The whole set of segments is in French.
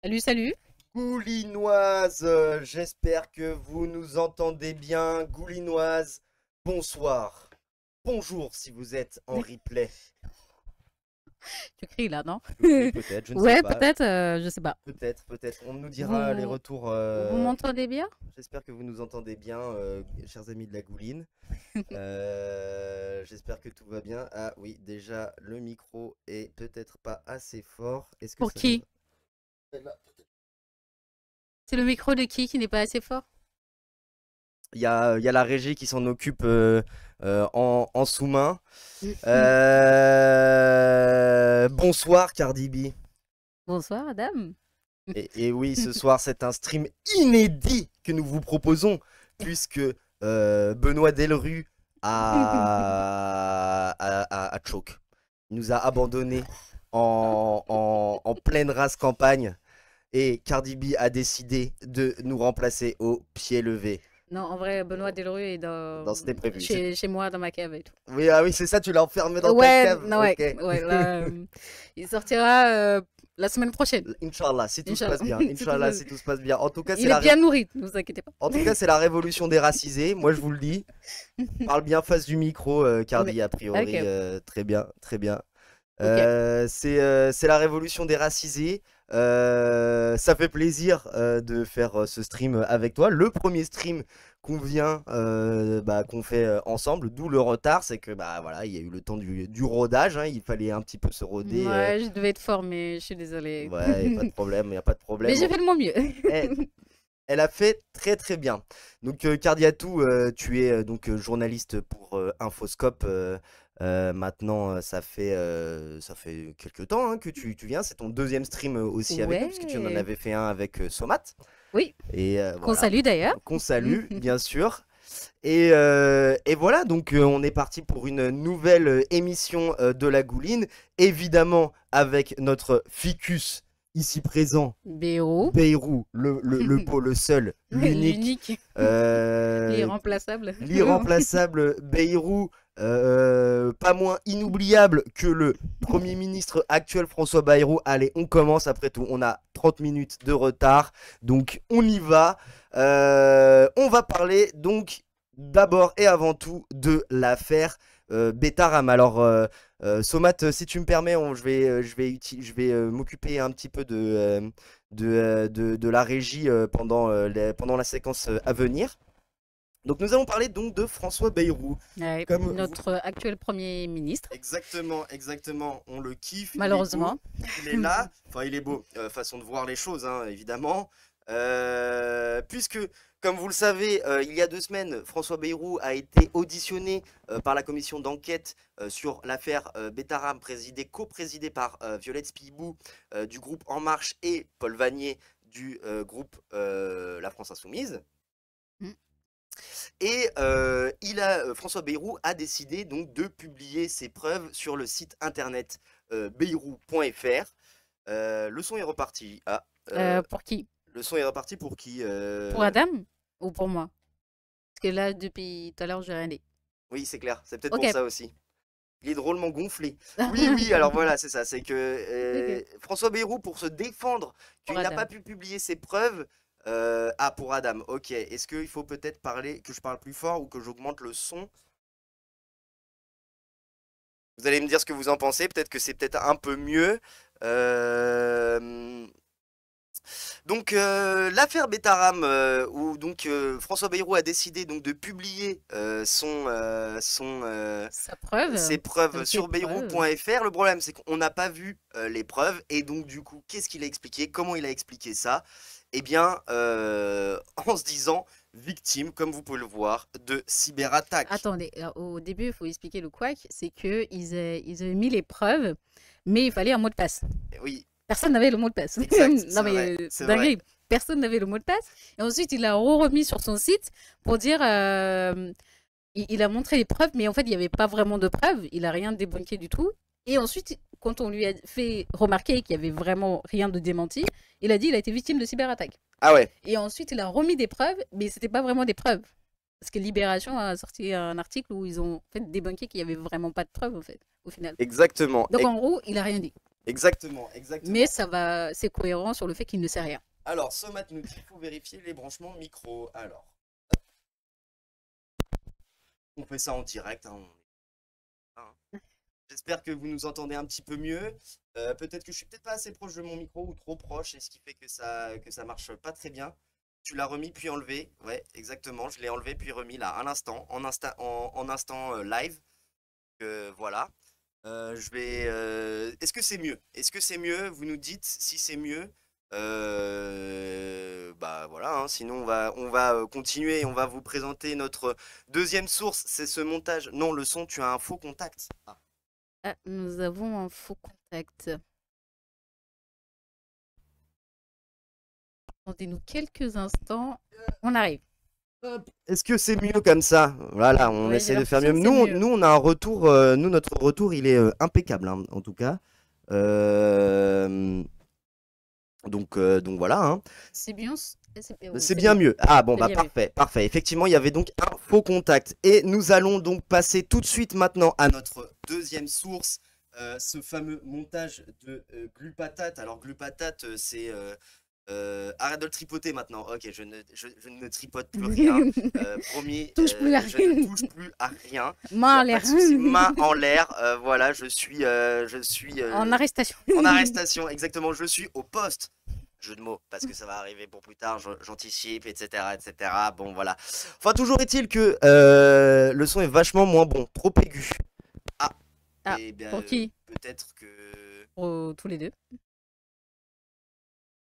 Salut, salut. Goulinoise, j'espère que vous nous entendez bien. Goulinoise, bonsoir. Bonjour si vous êtes en replay. Tu cries là, non? Oui, peut-être, je ne sais Ouais, pas. peut-être, je sais pas. Peut-être. On nous dira les Vous, retours. vous m'entendez bien? J'espère que vous nous entendez bien, chers amis de la Gouline. J'espère que tout va bien. Ah oui, déjà, le micro est peut-être pas assez fort. Est-ce que Pour ça devrait... qui? C'est le micro de qui n'est pas assez fort? Il y a la régie qui s'en occupe en sous-main. Bonsoir Cardi B. Bonsoir, madame. Et oui, ce soir, c'est un stream inédit que nous vous proposons, puisque Benoît Delrue a choke. Il nous a abandonnés en pleine race campagne. Et Cardi B a décidé de nous remplacer au pied levé. Non, en vrai, Benoît Delorue est Non, c'était prévu. chez moi, dans ma cave et tout. Oui, ah oui, c'est ça, tu l'as enfermé dans ta Ouais, cave. non, ouais, Ok. ouais, là, il sortira la semaine prochaine. Inch'Allah, si tout se Inch'Allah. passe bien. Si tout Inch'Allah, va- si tout se passe bien. En tout cas, c'est Il est la, bien nourri, ne vous inquiétez pas. en tout cas, c'est la révolution des racisés. Moi, je vous le dis. Parle bien face du micro, Mais- Cardi, a priori. Ok, Très bien, très bien. ok. C'est la révolution des racisés. Ça fait plaisir de faire ce stream avec toi. Le premier stream qu'on fait ensemble, d'où le retard, c'est que bah voilà, il y a eu le temps du rodage, hein, il fallait un petit peu se roder. Ouais, je devais être formée, je suis désolée. Ouais, y a pas de problème, y a pas de Mais problème. j'ai fait de mon mieux. Eh, Elle a fait très très bien. Donc Cardiatou, tu es donc journaliste pour Infoscope. Maintenant, ça fait quelques temps hein, que tu viens. C'est ton deuxième stream aussi avec nous, parce que tu en Ouais. avais fait un avec Somat. Oui, Et qu'on voilà, salue d'ailleurs. qu'on salue, bien sûr. Et voilà, donc on est parti pour une nouvelle émission de la Gouline. Évidemment, avec notre ficus ici présent. Béo, Beyrou, le seul, l'unique, l'unique, euh, l'irremplaçable. l'irremplaçable Beyrou, pas moins inoubliable que le Premier ministre actuel François Bayrou. Allez, on commence après tout, on a 30 minutes de retard, donc on y va. On va parler donc d'abord et avant tout de l'affaire Betaram. Alors, Somat, si tu me permets, je vais m'occuper un petit peu de la régie pendant la séquence à venir. Donc nous allons parler donc de François Bayrou. Ouais, Comme vous... notre actuel Premier ministre, Exactement, on le kiffe, il est beau, malheureusement. il est là, enfin il est beau, façon de voir les choses, hein, évidemment. Puisque, comme vous le savez, il y a 2 semaines, François Bayrou a été auditionné par la commission d'enquête sur l'affaire Betaram, coprésidée par Violette Spilibou du groupe En Marche et Paul Vanier du groupe La France Insoumise. Mm. Et François Bayrou a décidé donc de publier ses preuves sur le site internet bayrou.fr. Le son est reparti. Pour qui? Le son est reparti pour qui Pour Adam ou pour moi? Parce que là, depuis tout à l'heure, j'ai rien dit. Oui, c'est clair, c'est peut-être Ok. pour ça aussi. Il est drôlement gonflé. Oui, alors voilà, c'est ça. C'est que Ok. François Bayrou, pour se défendre qu'il Pour n'a Adam. pas pu publier ses preuves, pour Adam, ok. Est-ce qu'il faut peut-être parler, que je parle plus fort ou que j'augmente le son? Vous allez me dire ce que vous en pensez. Peut-être que c'est peut-être un peu mieux. Euh, Donc l'affaire Betaram, où donc François Bayrou a décidé donc de publier Sa preuve. ses preuves Ses sur preuves. bayrou.fr. Le problème c'est qu'on n'a pas vu les preuves et donc du coup qu'est-ce qu'il a expliqué, comment il a expliqué ça? Eh bien en se disant victime, comme vous pouvez le voir, de cyberattaque. Attendez, au début, il faut expliquer le couac, c'est que ils avaient mis les preuves, mais il fallait un mot de passe. Oui, Personne n'avait le mot de passe. exact, Non c'est vrai, mais c'est vrai. dingue, personne n'avait le mot de passe. Et ensuite, il l'a remis sur son site pour dire, il a montré les preuves, mais en fait, il n'y avait pas vraiment de preuves. Il a rien débunké du tout. Et ensuite, quand on lui a fait remarquer qu'il y avait vraiment rien de démenti, il a dit il a été victime de cyberattaque. Ah ouais, Et ensuite, il a remis des preuves, mais c'était pas vraiment des preuves. Parce que Libération a sorti un article où ils ont en fait débunké qu'il n'y avait vraiment pas de preuves, en fait, au final. Exactement. Donc, en gros, il a rien dit. Exactement. Mais c'est cohérent sur le fait qu'il ne sait rien. Alors, Somat nous dit qu'il faut vérifier les branchements micro. Alors, on fait ça en direct. J'espère que vous nous entendez un petit peu mieux. Peut-être que je suis peut-être pas assez proche de mon micro ou trop proche, et ce qui fait que ça marche pas très bien. Tu l'as remis puis enlevé. Ouais, exactement. Je l'ai enlevé puis remis là, à l'instant, en instant live. Voilà. Est-ce que c'est mieux? Est-ce que c'est mieux? Vous nous dites si c'est mieux. Bah voilà, hein. Sinon on va continuer, on va vous présenter notre deuxième source, c'est ce montage. Non, le son, tu as un faux contact. Ah, nous avons un faux contact. Attendez-nous quelques instants. On arrive. Est-ce que c'est mieux comme ça? Voilà, on Ouais, essaie j'ai de faire mieux. l'impression que c'est mieux. Nous, on a un retour, notre retour, il est impeccable, hein, en tout cas. Donc voilà, hein. C'est bien. C'est bien mieux. Ah bon, C'est bah bien mieux. parfait, parfait. Effectivement, il y avait donc un faux contact. Et nous allons donc passer tout de suite maintenant à notre deuxième source, ce fameux montage de Glupatate. Alors Glupatate, c'est... arrête de le tripoter maintenant. Ok, je ne tripote plus rien. Promis, Touche plus à je rien. ne touche plus à rien. Main en Y a pas l'air. de souci. Main en l'air. Voilà, je suis En arrestation. en arrestation. Exactement, je suis au poste. Jeu de mots, parce que ça va arriver pour plus tard, j'anticipe, etc., etc. Bon, voilà. Enfin, toujours est-il que le son est vachement moins bon, trop aigu. Ah, et bien, pour qui? peut-être que Pour tous les deux.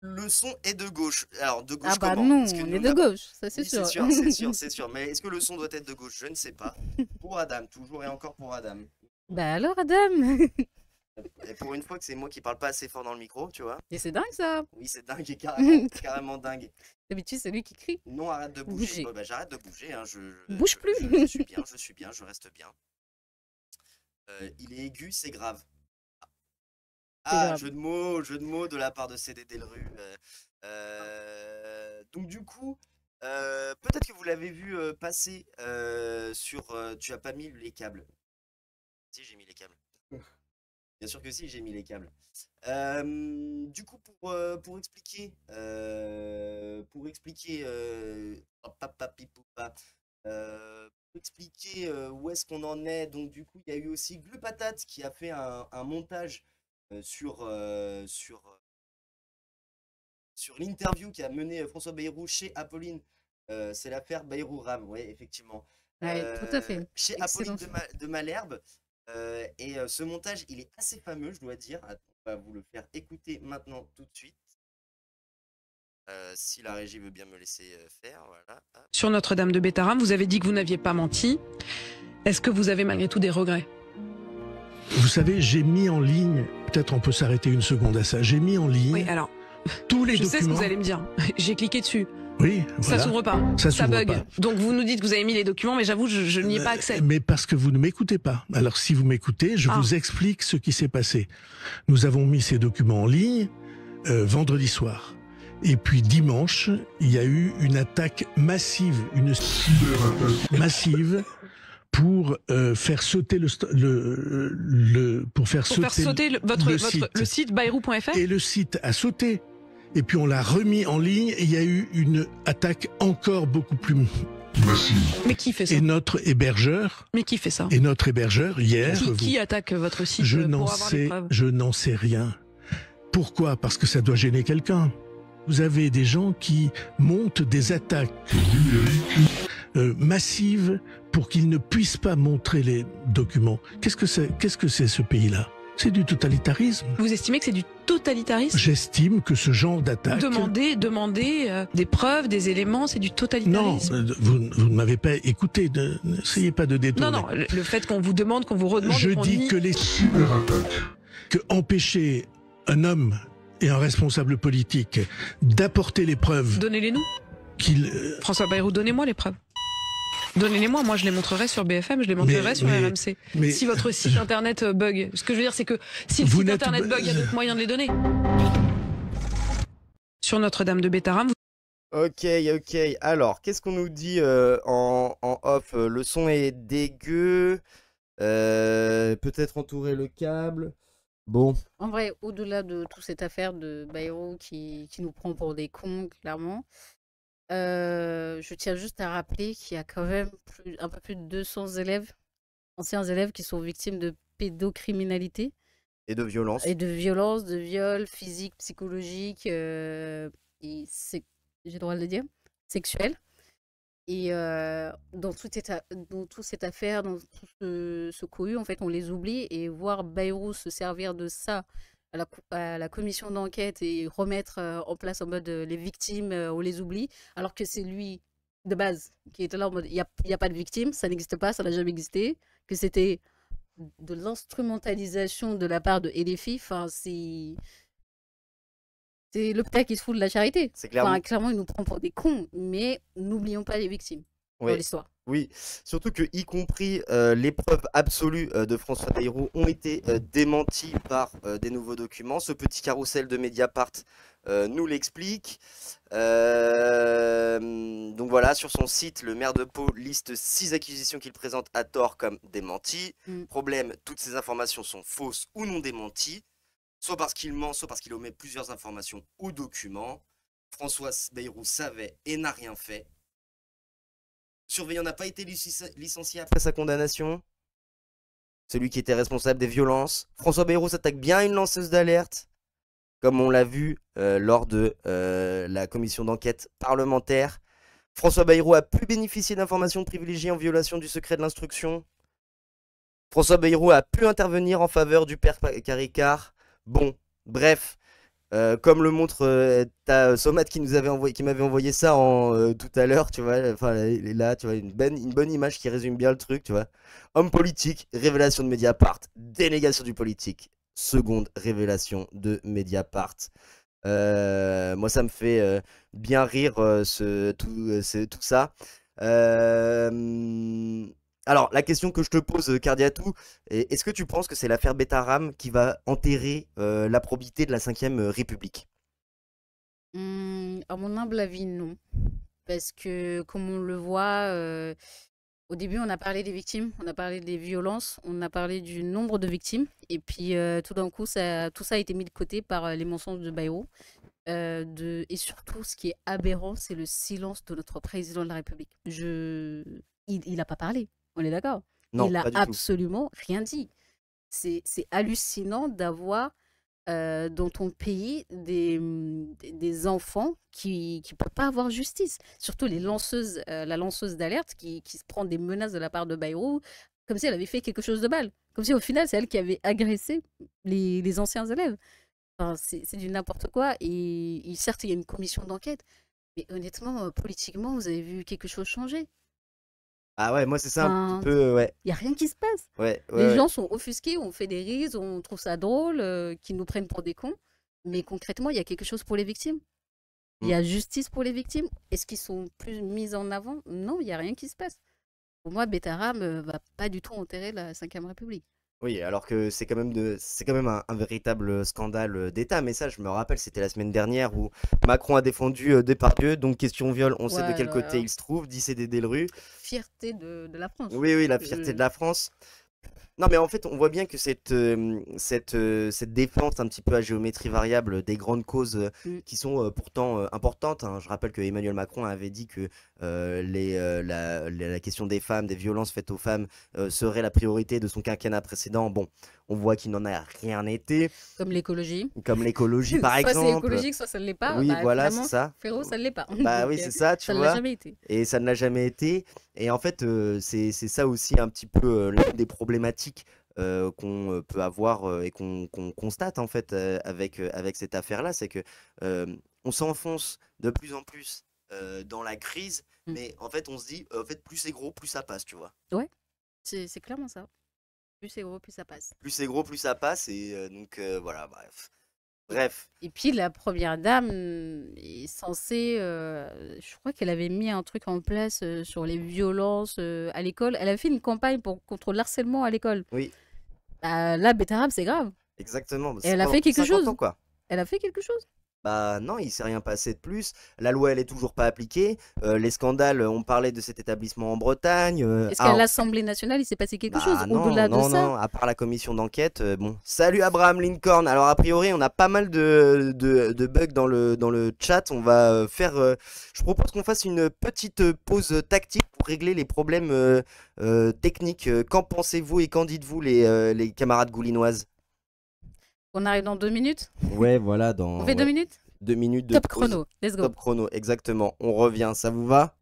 le son est de gauche. Alors, de gauche Ah bah comment? non, Parce que on nous est de n'avons- gauche, ça c'est Oui, sûr. c'est sûr, c'est sûr. Mais est-ce que le son doit être de gauche? Je ne sais pas. Pour Adam, toujours et encore pour Adam. Bah alors, Adam. Et pour une fois que c'est moi qui parle pas assez fort dans le micro, tu vois. Et c'est dingue ça. Oui, c'est dingue, et carrément, carrément dingue. D'habitude, c'est lui qui crie. Non, arrête de bouger. Bouger. Bon, bah, j'arrête de bouger. Hein. Bouge plus. Je suis bien, je reste bien. Il est aigu, c'est grave. Ah, grave. jeu de mots de la part de CDD Delru. Donc du coup, peut-être que vous l'avez vu passer sur... tu as pas mis les câbles. Si, j'ai mis les câbles. Bien sûr que si, j'ai mis les câbles. Du coup, pour expliquer... pour expliquer où est-ce qu'on en est. Donc du coup, il y a eu aussi Glupatate qui a fait un montage sur l'interview qui a mené François Bayrou chez Apolline. C'est l'affaire Bayrou-Ram, oui, effectivement. Ouais, tout à fait. Chez Excellent. Apolline de Malherbe. Et ce montage, il est assez fameux, je dois dire. Attends, on va vous le faire écouter maintenant tout de suite. Si la régie veut bien me laisser faire, voilà. Sur Notre-Dame de Bétharram, vous avez dit que vous n'aviez pas menti. Est-ce que vous avez malgré tout des regrets? Vous savez, j'ai mis en ligne, peut-être on peut s'arrêter une seconde à ça, j'ai mis en ligne Oui, alors, tous les je sais ce que documents. vous allez me dire. J'ai cliqué dessus. Oui, Ça voilà. s'ouvre pas. Ça Ça s'ouvre bug. pas. Donc vous nous dites que vous avez mis les documents, mais j'avoue, je n'y ai pas accès. Mais parce que vous ne m'écoutez pas. Alors si vous m'écoutez, je Ah. vous explique ce qui s'est passé. Nous avons mis ces documents en ligne vendredi soir. Et puis dimanche, il y a eu une attaque massive, une cyberattaque massive pour faire sauter Pour faire sauter le site bayrou.fr. Et le site a sauté. Et puis on l'a remis en ligne et il y a eu une attaque encore beaucoup plus massive. Mais qui fait ça? Et notre hébergeur, Mais qui fait ça? hier, Qui attaque votre site je pour avoir les preuves? n'en sais rien. Pourquoi? Parce que ça doit gêner quelqu'un. Vous avez des gens qui montent des attaques massives pour qu'ils ne puissent pas montrer les documents. Qu'est-ce que c'est ce pays-là? C'est du totalitarisme. Vous estimez que c'est du totalitarisme? J'estime que ce genre d'attaque... Demander des preuves, des éléments, c'est du Non, totalitarisme. vous ne m'avez pas écouté. N'essayez pas de détourner. Non, le fait qu'on vous demande, qu'on vous redemande... Je et qu'on dis nie... que les cyberattaques, que empêcher un homme et un responsable politique d'apporter les preuves Donnez-les-nous. qu'il... François Bayrou, donnez-moi les preuves. Donnez-les-moi, moi je les montrerai sur BFM, je les montrerai sur RMC. mais- Si votre site internet bug, ce que je veux dire c'est que si le Vous site n'êtes- internet bug, il y a d'autres moyens de les donner. Sur Notre-Dame de Bétharram, Ok, ok. Alors, qu'est-ce qu'on nous dit en off? Le son est dégueu. Peut-être entourer le câble. Bon. En vrai, au-delà de toute cette affaire de Bayrou qui nous prend pour des cons, clairement, je tiens juste à rappeler qu'il y a quand même un peu plus de 200 élèves, anciens élèves, qui sont victimes de pédocriminalité Et de violence. et de violences, de viols physiques, psychologiques, j'ai le droit de le dire, sexuels. Et dans toute cette affaire, dans tout ce cohue, en fait, on les oublie. Et voir Bayrou se servir de ça à la commission d'enquête et remettre en place en mode les victimes, on les oublie, alors que c'est lui, de base, qui était là en mode il y a pas de victimes, ça n'existe pas, ça n'a jamais existé, que c'était de l'instrumentalisation de la part de LFI. Enfin, c'est le père qui se fout de la charité. C'est clairement. Enfin, clairement, il nous prend pour des cons, mais n'oublions pas les victimes dans Ouais. l'histoire. Oui, surtout que, y compris les preuves absolues de François Bayrou ont été démenties par des nouveaux documents. Ce petit carrousel de Mediapart nous l'explique. Donc voilà, sur son site, le maire de Pau liste 6 accusations qu'il présente à tort comme démenties. Problème, toutes ces informations sont fausses ou non démenties, soit parce qu'il ment, soit parce qu'il omet plusieurs informations ou documents. François Bayrou savait et n'a rien fait. Surveillant n'a pas été licencié après sa condamnation. Celui qui était responsable des violences. François Bayrou s'attaque bien à une lanceuse d'alerte, comme on l'a vu lors de la commission d'enquête parlementaire. François Bayrou a pu bénéficier d'informations privilégiées en violation du secret de l'instruction. François Bayrou a pu intervenir en faveur du père Caricart. Bon, bref. Comme le montre ta Somat qui m'avait envoyé ça tout à l'heure, tu vois, enfin là, tu vois, une bonne image qui résume bien le truc, tu vois. Homme politique, révélation de Mediapart, délégation du politique, seconde révélation de Mediapart. Moi, ça me fait bien rire tout ça. Alors, la question que je te pose, Cardiatou, est-ce que tu penses que c'est l'affaire Betaram qui va enterrer la probité de la 5ème République? À mon humble avis, non. Parce que, comme on le voit, au début, on a parlé des victimes, on a parlé des violences, on a parlé du nombre de victimes. Et puis, tout d'un coup, tout ça a été mis de côté par les mensonges de Bayrou. Et surtout, ce qui est aberrant, c'est le silence de notre président de la République. Il n'a pas parlé, on est d'accord? Non, Il n'a pas du tout. absolument rien dit. C'est hallucinant d'avoir dans ton pays des enfants qui ne peuvent pas avoir justice. Surtout la lanceuse d'alerte qui se prend des menaces de la part de Bayrou, comme si elle avait fait quelque chose de mal. Comme si au final, c'est elle qui avait agressé les anciens élèves. Enfin, c'est du n'importe quoi. Et certes, il y a une commission d'enquête. Mais honnêtement, politiquement, vous avez vu quelque chose changer? Ah ouais, moi c'est ça un Enfin, petit peu, ouais. il n'y a rien qui se passe. Ouais, Les ouais. gens sont offusqués, on fait des rises, on trouve ça drôle, qu'ils nous prennent pour des cons. Mais concrètement, il y a quelque chose pour les victimes. Il y a justice pour les victimes. Est-ce qu'ils sont plus mis en avant? Non, il n'y a rien qui se passe. Pour moi, Betaram va pas du tout enterrer la 5ème République. Oui, alors que c'est quand même un véritable scandale d'État. Mais ça, je me rappelle, c'était la semaine dernière où Macron a défendu Depardieu. Donc, question viol, on sait de quel côté il se trouve, dit c'est des Delrues. Fierté de la France. Oui, oui, la fierté de la France. Non, mais en fait, on voit bien que cette défense un petit peu à géométrie variable des grandes causes qui sont pourtant importantes, hein. Je rappelle que Emmanuel Macron avait dit que la question des femmes, des violences faites aux femmes serait la priorité de son quinquennat précédent. Bon, on voit qu'il n'en a rien été. Comme l'écologie. Comme l'écologie, par Soit exemple. c'est écologique, soit ça ne l'est pas. Oui, Bah, voilà, c'est finalement, ça. frérot, ça ne l'est pas. Bah Donc, oui, c'est ça, tu ça ne vois. l'a jamais été. Et ça ne l'a jamais été. Et en fait, c'est ça aussi un petit peu l'une des problématiques qu'on peut avoir et qu'on constate en fait avec cette affaire-là, c'est que on s'enfonce de plus en plus dans la crise, mais en fait on se dit, en fait plus c'est gros, plus ça passe, tu vois. Ouais, c'est clairement ça. Plus c'est gros, plus ça passe. Plus c'est gros, plus ça passe, et donc voilà, bref. Bref. Et puis la première dame est censée, je crois qu'elle avait mis un truc en place sur les violences à l'école. Elle a fait une campagne contre le harcèlement à l'école. Oui. Bah, là, Betaram, c'est grave. Exactement. Et elle a fait quelque chose. Ans, quoi. Elle a fait quelque chose. Bah non, il s'est rien passé de plus. La loi, elle est toujours pas appliquée. Les scandales, on parlait de cet établissement en Bretagne. Est-ce qu'à l'Assemblée nationale, il s'est passé quelque chose Bah non, au-delà de non, ça? non, à part la commission d'enquête, bon. Salut Abraham Lincoln. Alors a priori, on a pas mal de bugs dans le chat. On va je propose qu'on fasse une petite pause tactique pour régler les problèmes techniques. Qu'en pensez-vous et qu'en dites-vous les camarades goulinoises? On arrive dans 2 minutes? Ouais, voilà, dans On fait 2 minutes? 2 minutes de Top pause. chrono, let's go. Top chrono, exactement. On revient, ça vous va?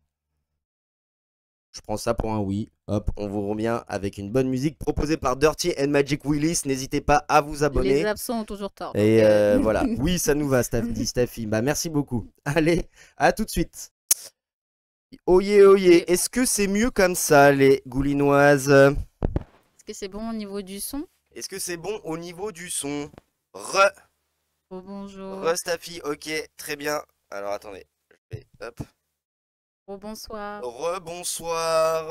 Je prends ça pour un oui. Hop, on vous revient avec une bonne musique proposée par Dirty and Magic Willis. N'hésitez pas à vous Les abonner. absents ont toujours tort. Et donc, voilà. Oui, ça nous va, dit Staffy. Bah, merci beaucoup. Allez, à tout de suite. Oyez, oyez. Est-ce que c'est mieux comme ça, les goulinoises? Est-ce que c'est bon au niveau du son? Est-ce que c'est bon au niveau du son? Oh, bonjour. Staffy, ok, très bien. Alors, attendez. Je vais, hop. Oh, bonsoir. Rebonsoir,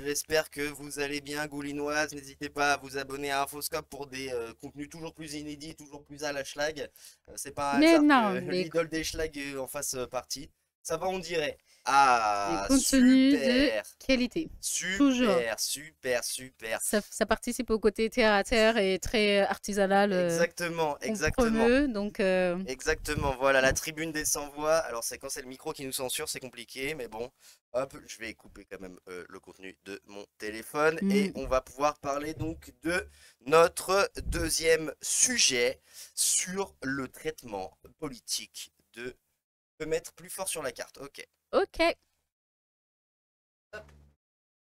j'espère que vous allez bien, goulinoise. N'hésitez pas à vous abonner à Infoscope pour des contenus toujours plus inédits, toujours plus à la schlag. C'est pas un Mais hasard non, que mais- l'idole des schlag en fasse partie. Ça va, on dirait. Ah, Des contenus de super, qualité. Toujours. super. Ça participe au côté terre à terre et très artisanal. Exactement, qu'on exactement. promeut, donc, Exactement, voilà, la tribune des sans-voix. Alors, c'est quand c'est le micro qui nous censure, c'est compliqué, mais bon, hop, je vais couper quand même le contenu de mon téléphone et on va pouvoir parler donc de notre deuxième sujet sur le traitement politique de mettre plus fort sur la carte. Ok. ok.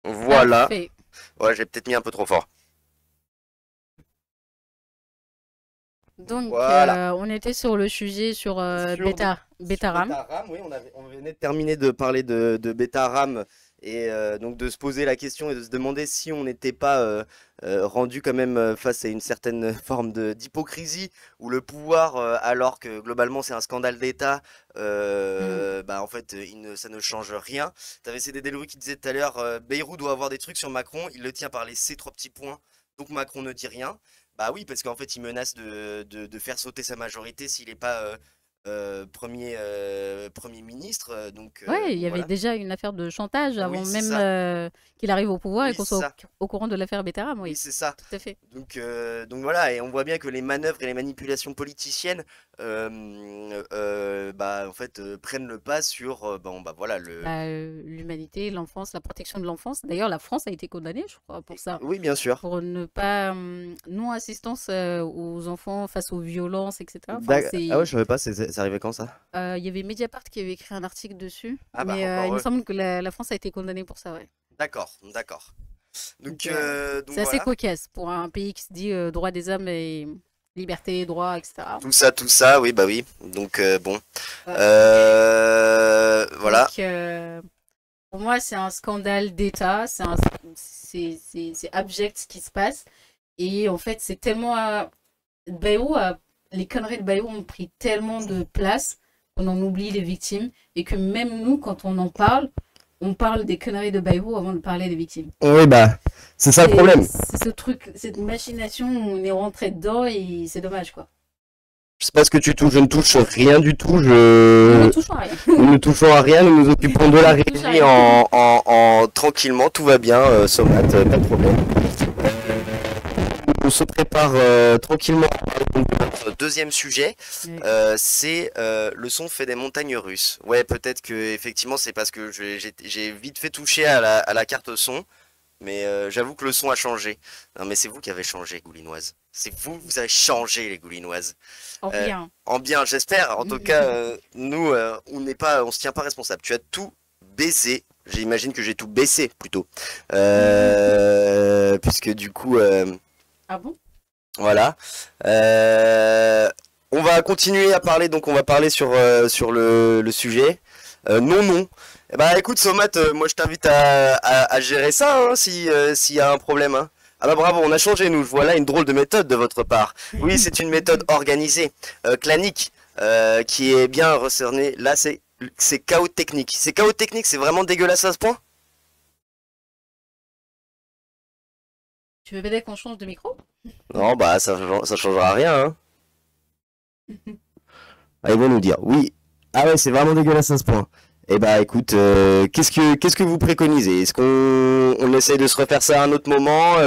Voilà. Parfait. Ouais, j'ai peut-être mis un peu trop fort. Donc, Voilà. on était sur le sujet sur Sur Beta Sur RAM. Beta-RAM, oui, on venait de terminer de parler de Beta-RAM et donc de se poser la question et de se demander si on n'était pas rendu quand même face à une certaine forme d'hypocrisie où le pouvoir, alors que globalement c'est un scandale d'État, bah en fait ça ne change rien. T'avais CD Deloury qui disait tout à l'heure, Bayrou doit avoir des trucs sur Macron, il le tient par les C trois petits points, donc Macron ne dit rien. Bah oui, parce qu'en fait il menace de faire sauter sa majorité s'il n'est pas premier ministre. Donc, Ouais, il y avait voilà. déjà une affaire de chantage Oui, avant c'est même ça. qu'il arrive au pouvoir et Oui, qu'on c'est soit ça. au courant de l'affaire Beta RAM, Oui, oui, c'est ça. tout à fait. Donc voilà, et on voit bien que les manœuvres et les manipulations politiciennes, bah, en fait, prennent le pas sur, bon, bah voilà, L'humanité, l'enfance, la protection de l'enfance. D'ailleurs, la France a été condamnée, je crois, pour ça. Oui, bien sûr. Pour ne pas non-assistance aux enfants face aux violences, etc. Enfin, Ah ouais, je savais pas, c'est arrivé quand ça? il y avait Mediapart qui avait écrit un article dessus, Ah bah, mais encore il me eux. semble que la France a été condamnée pour ça, ouais. D'accord. Donc C'est assez voilà. cocasse pour un pays qui se dit droit des hommes et liberté, droit, etc. Tout ça, oui, bah oui. Donc bon. Voilà. Donc, pour moi, c'est un scandale d'État, c'est abject ce qui se passe. Et en fait, c'est tellement. Les conneries de Bayrou ont pris tellement de place qu'on en oublie les victimes. Et que même nous, quand on parle des conneries de Bayrou avant de parler des victimes. Oui, bah, c'est ça le problème. C'est ce truc, cette machination où on est rentré dedans et c'est dommage, quoi. Je sais pas ce que tu touches, je ne touche rien du tout. On ne touche à rien. Nous ne touchons à rien, nous nous occupons de la On touche à régie en tranquillement, tout va bien, Somat, pas de problème. On se prépare tranquillement à notre deuxième sujet, Ouais. c'est le son fait des montagnes russes. Ouais, peut-être que effectivement c'est parce que j'ai vite fait toucher à la carte son, mais j'avoue que le son a changé. Non mais c'est vous qui avez changé, Goulinoise. C'est vous avez changé les Goulinoises. En rien. En bien, j'espère. En tout cas, nous, on se tient pas responsable. Tu as tout baisé. J'imagine que j'ai tout baissé plutôt, puisque du coup, Ah bon? voilà. On va continuer à parler. Donc, on va parler sur le sujet. Non. Eh bah, écoute, Somat, moi, je t'invite à gérer ça, hein, s'il y a un problème, hein. Ah bah bravo, on a changé nous, voilà une drôle de méthode de votre part. Oui, c'est une méthode organisée, clanique, qui est bien recernée. Là, c'est chaos technique. C'est chaos technique, c'est vraiment dégueulasse à ce point? Tu veux peut-être qu'on change de micro? Non, bah ça changera rien, hein. Ah, ils vont nous dire, oui. Ah ouais, c'est vraiment dégueulasse à ce point. Eh bah écoute, qu'est-ce que vous préconisez? Est-ce qu'on essaye de se refaire ça à un autre moment?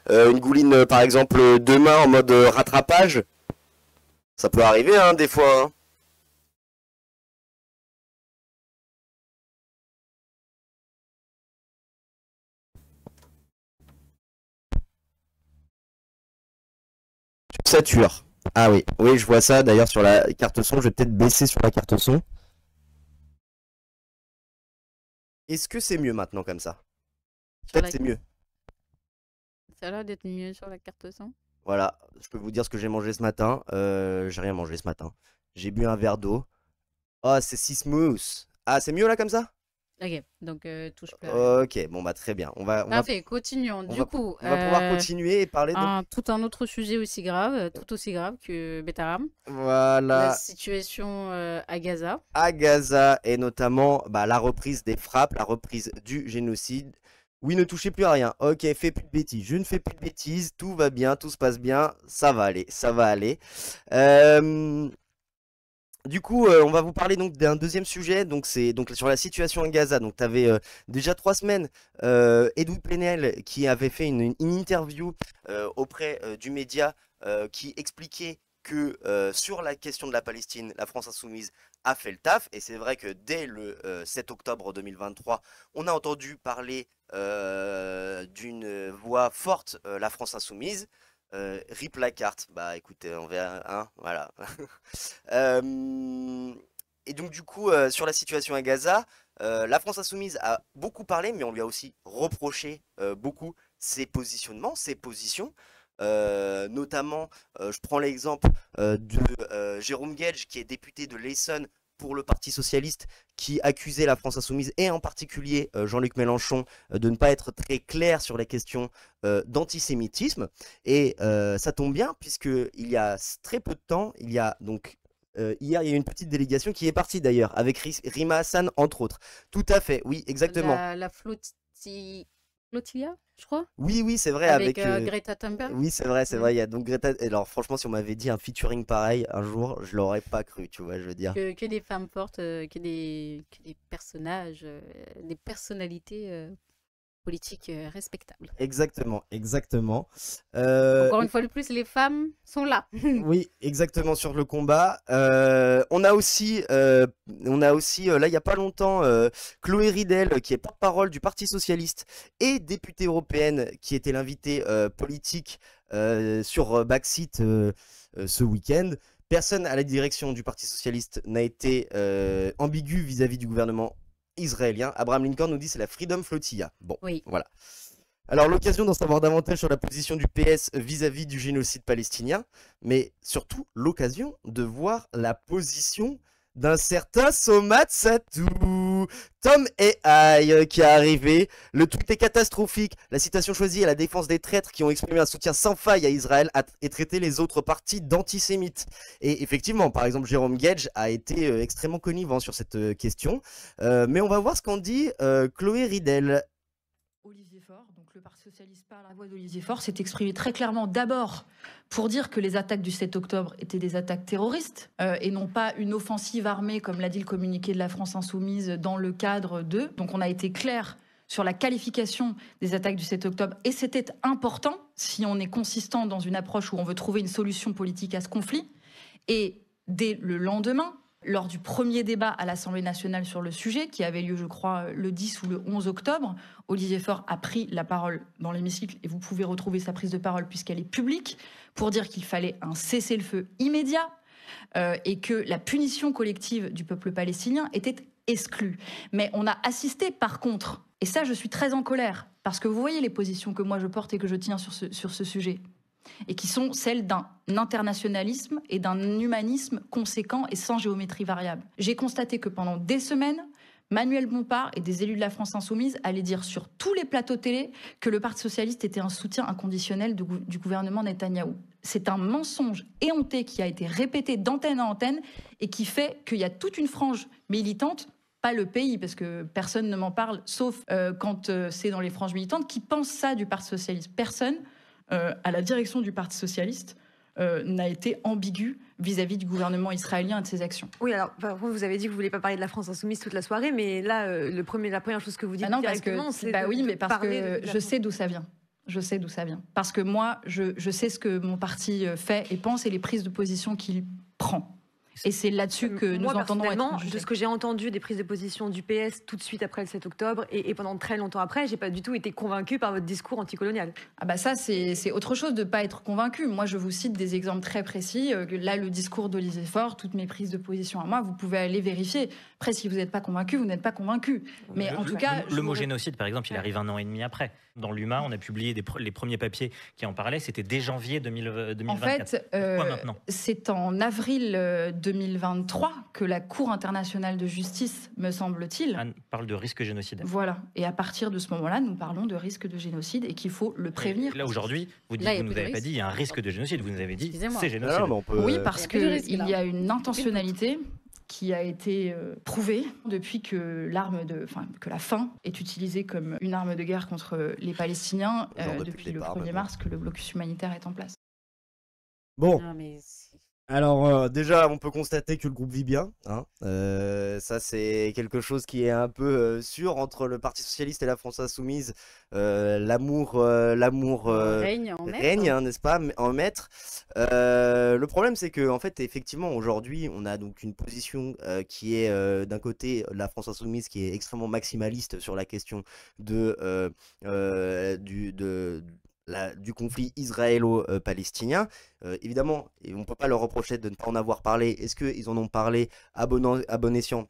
Une gouline, par exemple, demain en mode rattrapage? Ça peut arriver, hein, des fois, hein. Tu satures. Ah oui, oui, je vois ça d'ailleurs sur la carte son. Je vais peut-être baisser sur la carte son. Est-ce que c'est mieux maintenant comme ça? Sur Peut-être la... c'est mieux. Ça a l'air d'être mieux sur la carte son. Voilà, je peux vous dire ce que j'ai mangé ce matin. J'ai rien mangé ce matin. J'ai bu un verre d'eau. Oh, c'est si smooth. Ah, c'est mieux là comme ça? Ok, donc touche plus à rien. Ok, bon bah très bien. Parfait, continuons. On Du va, coup, on va pouvoir continuer et parler donc. tout un autre sujet aussi grave, tout aussi grave que Betaram, la Voilà, situation à Gaza. à Gaza et notamment bah, la reprise des frappes, la reprise du génocide. Oui, ne touchez plus à rien. Ok, fais plus de bêtises. Je ne fais plus de bêtises. Tout va bien, tout se passe bien. Ça va aller, ça va aller. Euh, Du coup, on va vous parler donc d'un deuxième sujet, donc c'est donc sur la situation à Gaza. Donc tu avais déjà 3 semaines Edoui Plenel qui avait fait une interview auprès du média qui expliquait que sur la question de la Palestine, la France insoumise a fait le taf. Et c'est vrai que dès le 7 octobre 2023, on a entendu parler d'une voix forte, la France insoumise. Rip la carte, bah écoutez, on verra, hein, voilà. Euh, et donc du coup, sur la situation à Gaza, la France insoumise a beaucoup parlé, mais on lui a aussi reproché beaucoup ses positionnements, ses positions. Notamment, je prends l'exemple de Jérôme Gage, qui est député de l'Essonne pour le Parti Socialiste, qui accusait la France Insoumise, et en particulier Jean-Luc Mélenchon, de ne pas être très clair sur les questions d'antisémitisme. Et ça tombe bien, puisqu'il y a très peu de temps, il y a donc hier, il y a eu une petite délégation qui est partie d'ailleurs, avec Rima Hassan, entre autres. Tout à fait, oui, exactement. La flotilla, je crois, Oui, oui, c'est vrai, avec avec... Greta Thunberg. Oui, c'est vrai, c'est Mm. vrai. Il y a donc Greta. Alors, franchement, si on m'avait dit un featuring pareil un jour, je l'aurais pas cru, tu vois, je veux dire. Que des femmes fortes, que des personnages, des personnalités politiques respectables. Exactement, exactement. Encore une fois de plus, les femmes sont là. Oui, exactement sur le combat. On a aussi là, il n'y a pas longtemps, Chloé Ridel, qui est porte-parole du Parti Socialiste et députée européenne, qui était l'invitée politique sur Backseat ce week-end. Personne à la direction du Parti Socialiste n'a été ambigu vis-à-vis du gouvernement israélien. Abraham Lincoln nous dit c'est la Freedom Flotilla. Bon, Oui. voilà. Alors, l'occasion d'en savoir davantage sur la position du PS vis-à-vis du génocide palestinien, mais surtout l'occasion de voir la position d'un certain Somat Satou, Tom AI qui est arrivé. Le tweet est catastrophique. La citation choisie est la défense des traîtres qui ont exprimé un soutien sans faille à Israël et traité les autres parties d'antisémites. Et effectivement, par exemple, Jérôme Gage a été extrêmement connivant sur cette question. Mais on va voir ce qu'en dit Chloé Ridel. Olivier Faure, donc le Parti socialiste par la voix d'Olivier Faure, s'est exprimé très clairement d'abord pour dire que les attaques du 7 octobre étaient des attaques terroristes et non pas une offensive armée, comme l'a dit le communiqué de la France insoumise, dans le cadre de. Donc on a été clair sur la qualification des attaques du 7 octobre et c'était important si on est consistant dans une approche où on veut trouver une solution politique à ce conflit. Et dès le lendemain, lors du premier débat à l'Assemblée nationale sur le sujet, qui avait lieu, je crois, le 10 ou le 11 octobre, Olivier Faure a pris la parole dans l'hémicycle, et vous pouvez retrouver sa prise de parole puisqu'elle est publique, pour dire qu'il fallait un cessez-le-feu immédiat et que la punition collective du peuple palestinien était exclue. Mais on a assisté, par contre, et ça je suis très en colère, parce que vous voyez les positions que moi je porte et que je tiens sur ce sujet, et qui sont celles d'un internationalisme et d'un humanisme conséquent et sans géométrie variable. J'ai constaté que pendant des semaines, Manuel Bompard et des élus de la France insoumise allaient dire sur tous les plateaux télé que le Parti socialiste était un soutien inconditionnel du gouvernement Netanyahou. C'est un mensonge éhonté qui a été répété d'antenne à antenne et qui fait qu'il y a toute une frange militante, pas le pays, parce que personne ne m'en parle, sauf quand c'est dans les franges militantes, qui pense ça du Parti socialiste. Personne à la direction du Parti socialiste n'a été ambigu vis-à-vis du gouvernement israélien et de ses actions. Oui, alors par contre, vous avez dit que vous ne vouliez pas parler de la France insoumise toute la soirée, mais là, la première chose que vous dites directement, c'est parce que je sais d'où ça vient. Je sais d'où ça vient. Parce que moi, je sais ce que mon parti fait et pense et les prises de position qu'il prend. Et c'est là-dessus que nous entendons être jugés. De ce que j'ai entendu des prises de position du PS tout de suite après le 7 octobre et pendant très longtemps après, j'ai pas du tout été convaincue par votre discours anticolonial. Ah bah ça, c'est autre chose de pas être convaincu. Moi, je vous cite des exemples très précis. Là, le discours d'Olivier Faure, toutes mes prises de position à moi, vous pouvez aller vérifier. Après, si vous n'êtes pas convaincu, vous n'êtes pas convaincu. Mais en tout cas... Le mot génocide, par exemple, il arrive 1 an et demi après. Dans l'UMA, on a publié les premiers papiers qui en parlaient. C'était dès janvier 2024. En fait, pourquoi maintenant ? C'est en avril 2023 que la Cour internationale de justice, me semble-t-il... Anne parle de risque génocidaire. Voilà. Et à partir de ce moment-là, nous parlons de risque de génocide et qu'il faut le prévenir. Et là, aujourd'hui, vous ne nous avez pas dit il y a un risque de génocide. Vous nous avez dit c'est génocide. Oui, parce qu'il y a une intentionnalité qui a été prouvée depuis que la faim est utilisée comme une arme de guerre contre les Palestiniens depuis le 1er mars que le blocus humanitaire est en place. Bon. Alors déjà, on peut constater que le groupe vit bien. Hein. Ça, c'est quelque chose qui est un peu sûr entre le Parti socialiste et la France insoumise. L'amour règne, hein, n'est-ce pas, en maître. Le problème, c'est que en fait, effectivement, aujourd'hui, on a donc une position qui est d'un côté la France insoumise qui est extrêmement maximaliste sur la question du conflit israélo-palestinien. Évidemment, on ne peut pas leur reprocher de ne pas en avoir parlé. Est-ce qu'ils en ont parlé à bon escient ?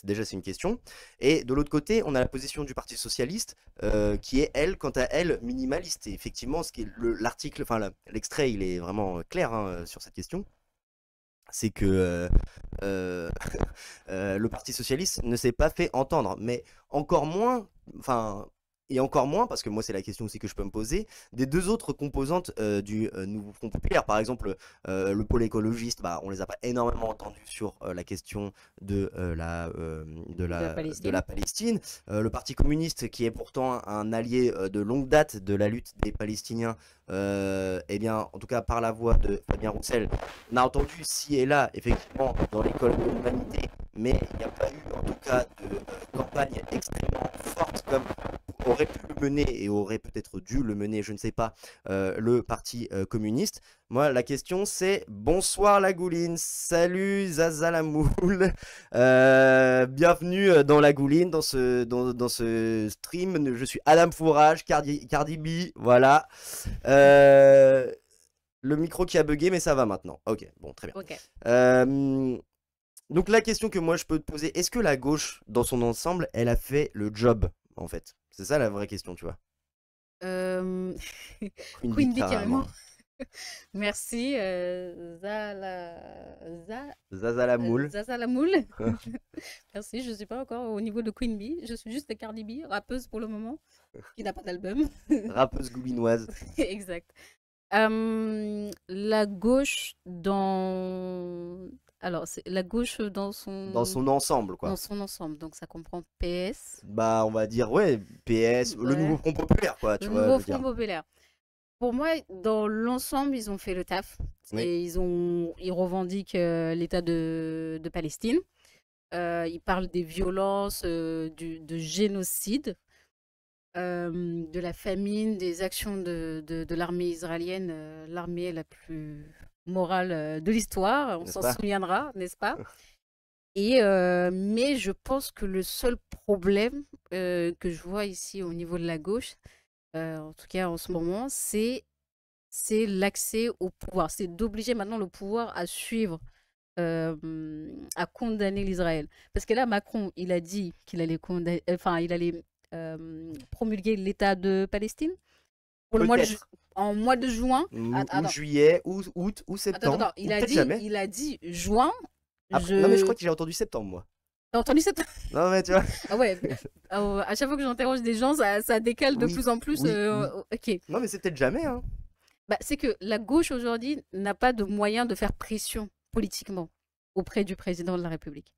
Déjà, c'est une question. Et de l'autre côté, on a la position du Parti socialiste qui est, elle, quant à elle, minimaliste. Et effectivement, l'extrait, il est vraiment clair sur cette question. C'est que le Parti socialiste ne s'est pas fait entendre. Mais encore moins... Et encore moins, parce que moi c'est la question aussi que je peux me poser, des deux autres composantes du nouveau Front populaire. Par exemple, le pôle écologiste, on les a pas énormément entendus sur la question de la Palestine. Le Parti communiste, qui est pourtant un allié de longue date de la lutte des Palestiniens, eh bien, en tout cas par la voix de Fabien Roussel, on a entendu ci et là, effectivement, dans l'école de l'humanité, mais il n'y a pas eu en tout cas de campagne extrêmement forte comme aurait pu le mener et aurait peut-être dû le mener, je ne sais pas, le Parti communiste. Moi, la question c'est bonsoir la Gouline, salut Zaza la Moule, bienvenue dans la Gouline, dans ce stream. Je suis Adam Fourage, Cardi B, voilà. Le micro qui a bugué, mais ça va maintenant. Ok, bon, très bien. Okay. Donc la question que moi je peux te poser, est-ce que la gauche, dans son ensemble, elle a fait le job, en fait? C'est ça la vraie question, tu vois. Queen Bee, carrément. Merci, Zaza la Moule. Zaza la Moule. Merci, je ne suis pas encore au niveau de Queen Bee. Je suis juste Cardi B, rappeuse pour le moment, qui n'a pas d'album. Rappeuse goulinoise. Exact. La gauche dans... Alors, c'est la gauche dans son ensemble, quoi. Dans son ensemble, donc ça comprend PS. On va dire, ouais, PS, le nouveau Front populaire, quoi. Le nouveau Front populaire. Pour moi, dans l'ensemble, ils ont fait le taf. Oui. Et ils revendiquent l'État de Palestine. Ils parlent des violences, de génocide, de la famine, des actions de l'armée israélienne, l'armée la plus morale de l'histoire, on s'en souviendra, n'est-ce pas? Et mais je pense que le seul problème que je vois ici au niveau de la gauche, en tout cas en ce moment, c'est l'accès au pouvoir. C'est d'obliger maintenant le pouvoir à suivre, à condamner l'Israël. Parce que là, Macron, il a dit qu'il allait promulguer l'État de Palestine pour en mois de juin. Ou juillet, ou août, ou septembre. Attends. Il a dit juin. Non, mais je crois que j'ai entendu septembre, moi. T'as entendu septembre? Non, mais tu vois. Ah ouais. À chaque fois que j'interroge des gens, ça décale de plus en plus. Ok. Non, mais c'est peut-être jamais. Hein. C'est que la gauche aujourd'hui n'a pas de moyen de faire pression politiquement auprès du président de la République.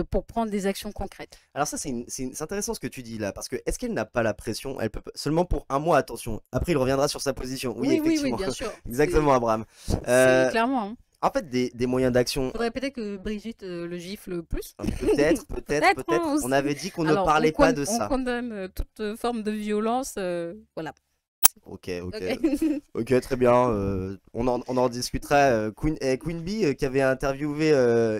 pour prendre des actions concrètes. Alors ça, c'est intéressant ce que tu dis là, parce que est-ce qu'elle n'a pas la pression? Elle peut seulement pour un mois, attention. Après, il reviendra sur sa position. Oui, Oui, effectivement. bien sûr. Exactement, Abraham. C'est clairement. Hein. En fait, des moyens d'action. Faudrait peut-être que Brigitte le gifle plus. Peut-être. hein, On avait dit qu'on ne Alors, parlait pas de on ça. condamne toute forme de violence. Voilà. Ok, très bien. On en discutera. Queen Bee qui avait interviewé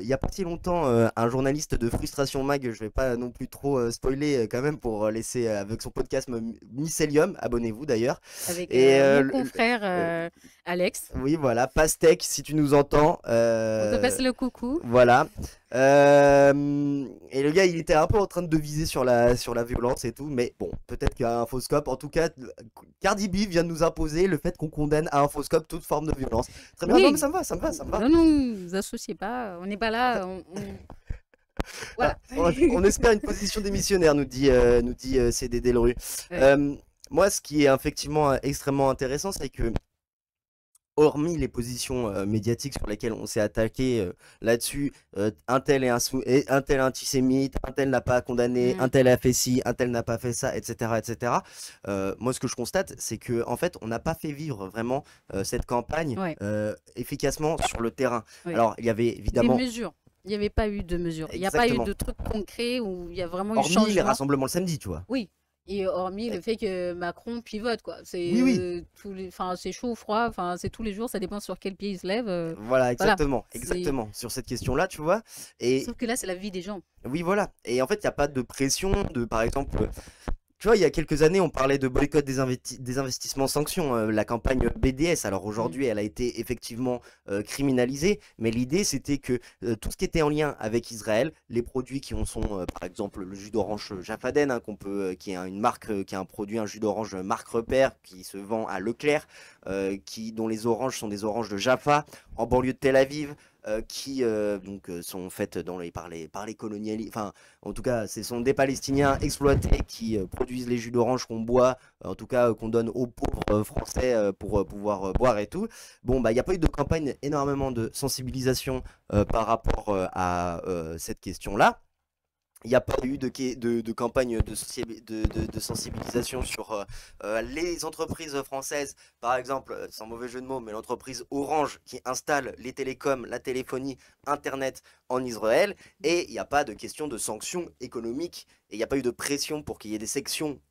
il y a pas si longtemps un journaliste de Frustration Mag. Je vais pas non plus trop spoiler quand même pour laisser avec son podcast Mycelium. Abonnez-vous d'ailleurs. Avec Et, mon confrère Alex. Oui, voilà. Pastèque, si tu nous entends. On te passe le coucou. Voilà. Et le gars, il était un peu en train de viser sur la violence et tout, mais bon, peut-être qu'à Infoscope, en tout cas, Cardi B vient de nous imposer le fait qu'on condamne à Infoscope toute forme de violence. Très bien, Oui. non, mais ça me va. Ne nous associez pas, on n'est pas là. Voilà. On espère une position démissionnaire, nous dit CDD Delru. Ouais. Moi, ce qui est effectivement extrêmement intéressant, c'est que hormis les positions médiatiques sur lesquelles on s'est attaqué là-dessus, un tel un tel antisémite, un tel n'a pas condamné, un tel a fait ci, un tel n'a pas fait ça, etc. Moi, ce que je constate, c'est que en fait, on n'a pas fait vivre vraiment cette campagne efficacement sur le terrain. Ouais. Alors, il y avait évidemment. Des mesures. Il n'y avait pas eu de mesures. Il n'y a pas eu de trucs concrets où il y a vraiment eu hormis changement. les rassemblements le samedi, tu vois. Oui. Et hormis le fait que Macron pivote, quoi. C'est Oui. c'est chaud ou froid, c'est tous les jours, ça dépend sur quel pied il se lève. Voilà, exactement, c'est- exactement. Sur cette question-là, tu vois. Et Sauf que là, c'est la vie des gens. oui, voilà. Et en fait, il n'y a pas de pression par exemple. Tu vois, il y a quelques années, on parlait de boycott des investissements sanctions, la campagne BDS. Alors aujourd'hui, elle a été effectivement criminalisée, mais l'idée, c'était que tout ce qui était en lien avec Israël, les produits qui en sont, par exemple, le jus d'orange Jaffaden, hein, qui est une marque, qui est un produit, un jus d'orange marque repère, qui se vend à Leclerc, dont les oranges sont des oranges de Jaffa, en banlieue de Tel Aviv. Qui sont faites par les colonialistes, enfin en tout cas ce sont des Palestiniens exploités qui produisent les jus d'orange qu'on boit, en tout cas qu'on donne aux pauvres français pour pouvoir boire et tout. Bon bah il n'y a pas eu de campagne énormément de sensibilisation par rapport à cette question-là. Il n'y a pas eu de campagne de sensibilisation sur les entreprises françaises, par exemple, sans mauvais jeu de mots, mais l'entreprise Orange qui installe les télécoms, la téléphonie, Internet en Israël, et il n'y a pas de question de sanctions économiques, et il n'y a pas eu de pression pour qu'il y ait des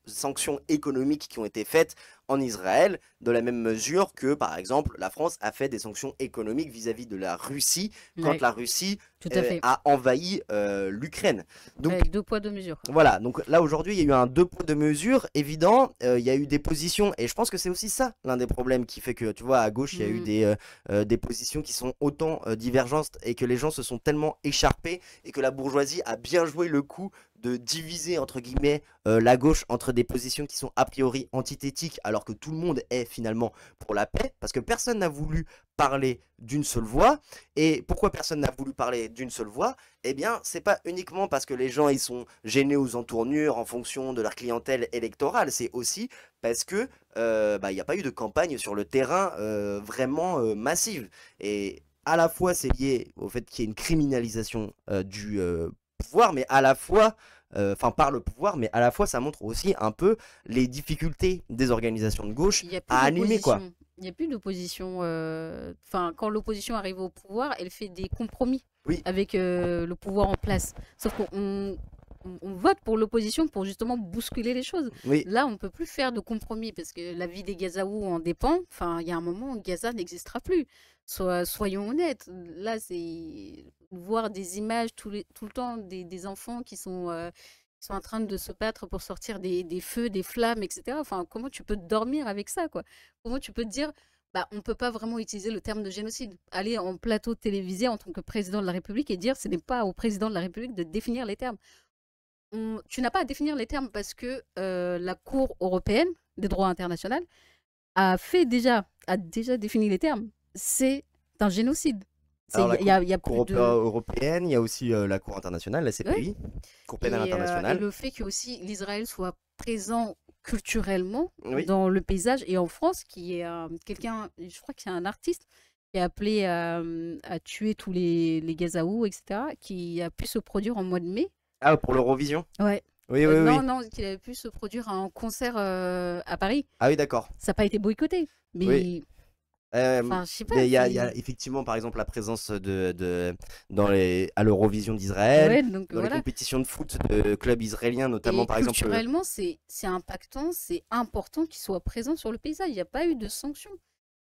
sanctions économiques qui ont été faites en Israël, de la même mesure que, par exemple, la France a fait des sanctions économiques vis-à-vis de la Russie, quand Ouais, la Russie tout à fait. a envahi l'Ukraine. Donc, Avec 2 poids 2 mesures. voilà, donc là aujourd'hui il y a eu un 2 poids 2 mesures évident, il y a eu des positions, et je pense que c'est aussi ça l'un des problèmes qui fait que, tu vois, à gauche il y a eu des positions qui sont autant divergentes et que les gens se sont tellement écharpés et que la bourgeoisie a bien joué le coup de diviser entre guillemets la gauche entre des positions qui sont a priori antithétiques alors que tout le monde est finalement pour la paix, parce que personne n'a voulu parler d'une seule voix. Et pourquoi personne n'a voulu parler d'une seule voix? Eh bien, c'est pas uniquement parce que les gens ils sont gênés aux entournures en fonction de leur clientèle électorale, c'est aussi parce que il n'y a pas eu de campagne sur le terrain vraiment massive. Et à la fois c'est lié au fait qu'il y ait une criminalisation du pouvoir, mais à la fois par le pouvoir, mais à la fois ça montre aussi un peu les difficultés des organisations de gauche Il y a plus à animer quoi. d'opposition. Il n'y a plus d'opposition. Quand l'opposition arrive au pouvoir, elle fait des compromis Oui. avec le pouvoir en place. Sauf qu'on on vote pour l'opposition pour justement bousculer les choses. Oui, Là, on ne peut plus faire de compromis parce que la vie des Gazaouis en dépend. Enfin, il y a un moment où Gaza n'existera plus. Soyons honnêtes. Là, c'est voir des images tout le temps des enfants qui sont en train de se battre pour sortir des feux, des flammes, etc. Enfin, comment tu peux dormir avec ça, quoi? Comment tu peux te dire, bah, on ne peut pas vraiment utiliser le terme de génocide. Aller en plateau télévisé en tant que président de la République et dire, ce n'est pas au président de la République de définir les termes. Tu n'as pas à définir les termes parce que la Cour européenne des droits internationaux a déjà défini les termes. C'est un génocide. alors la Il y a Cour plus de... européenne, il y a aussi la Cour internationale, la CPI, Cour pénale Et internationale. le fait que aussi l'Israël soit présent culturellement Oui. dans le paysage et en France, qui est quelqu'un, je crois qu'il y a un artiste qui a appelé à tuer tous les Gazaouis, etc., qui a pu se produire en mois de mai. Ah, pour l'Eurovision? Ouais. Oui, oui, oui. Non, non, qu'il avait pu se produire un concert à Paris. Ah oui, d'accord. Ça n'a pas été boycotté. Mais, Oui. enfin, je sais pas. Mais il y a c'est- effectivement, par exemple, la présence à l'Eurovision d'Israël, Ouais, donc dans les voilà. compétitions de foot de clubs israéliens, notamment, Et par exemple. culturellement, c'est impactant, c'est important qu'il soit présent sur le paysage. Il n'y a pas eu de sanctions.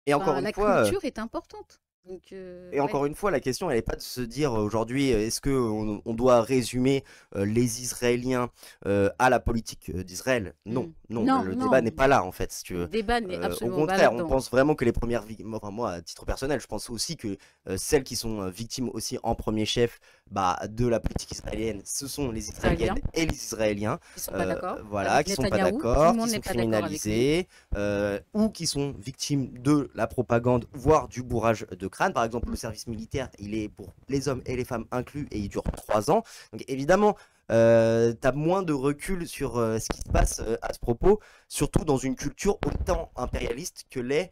Et Enfin, encore une la fois. culture est importante. Donc, Et encore une fois, la question, elle n'est pas de se dire aujourd'hui, est-ce qu'on doit résumer les Israéliens à la politique d'Israël? Non, non, Non, le non. débat n'est pas là, en fait, si tu veux. Le débat n'est Au absolument pas contraire, on là-dedans. pense vraiment que les premières victimes, enfin moi, à titre personnel, je pense aussi que celles qui sont victimes aussi en premier chef de la politique israélienne, ce sont les Israéliennes et les Israéliens. Ils ne sont pas d'accord. Voilà, Avec qui sont pas Netanyahou, tout d'accord, le monde qui n'est sont pas d'accord avec lui. criminalisés, ou qui sont victimes de la propagande, voire du bourrage de crâne. Par exemple, le service militaire, il est pour les hommes et les femmes inclus et il dure 3 ans. Donc évidemment, tu as moins de recul sur ce qui se passe à ce propos, surtout dans une culture autant impérialiste que l'est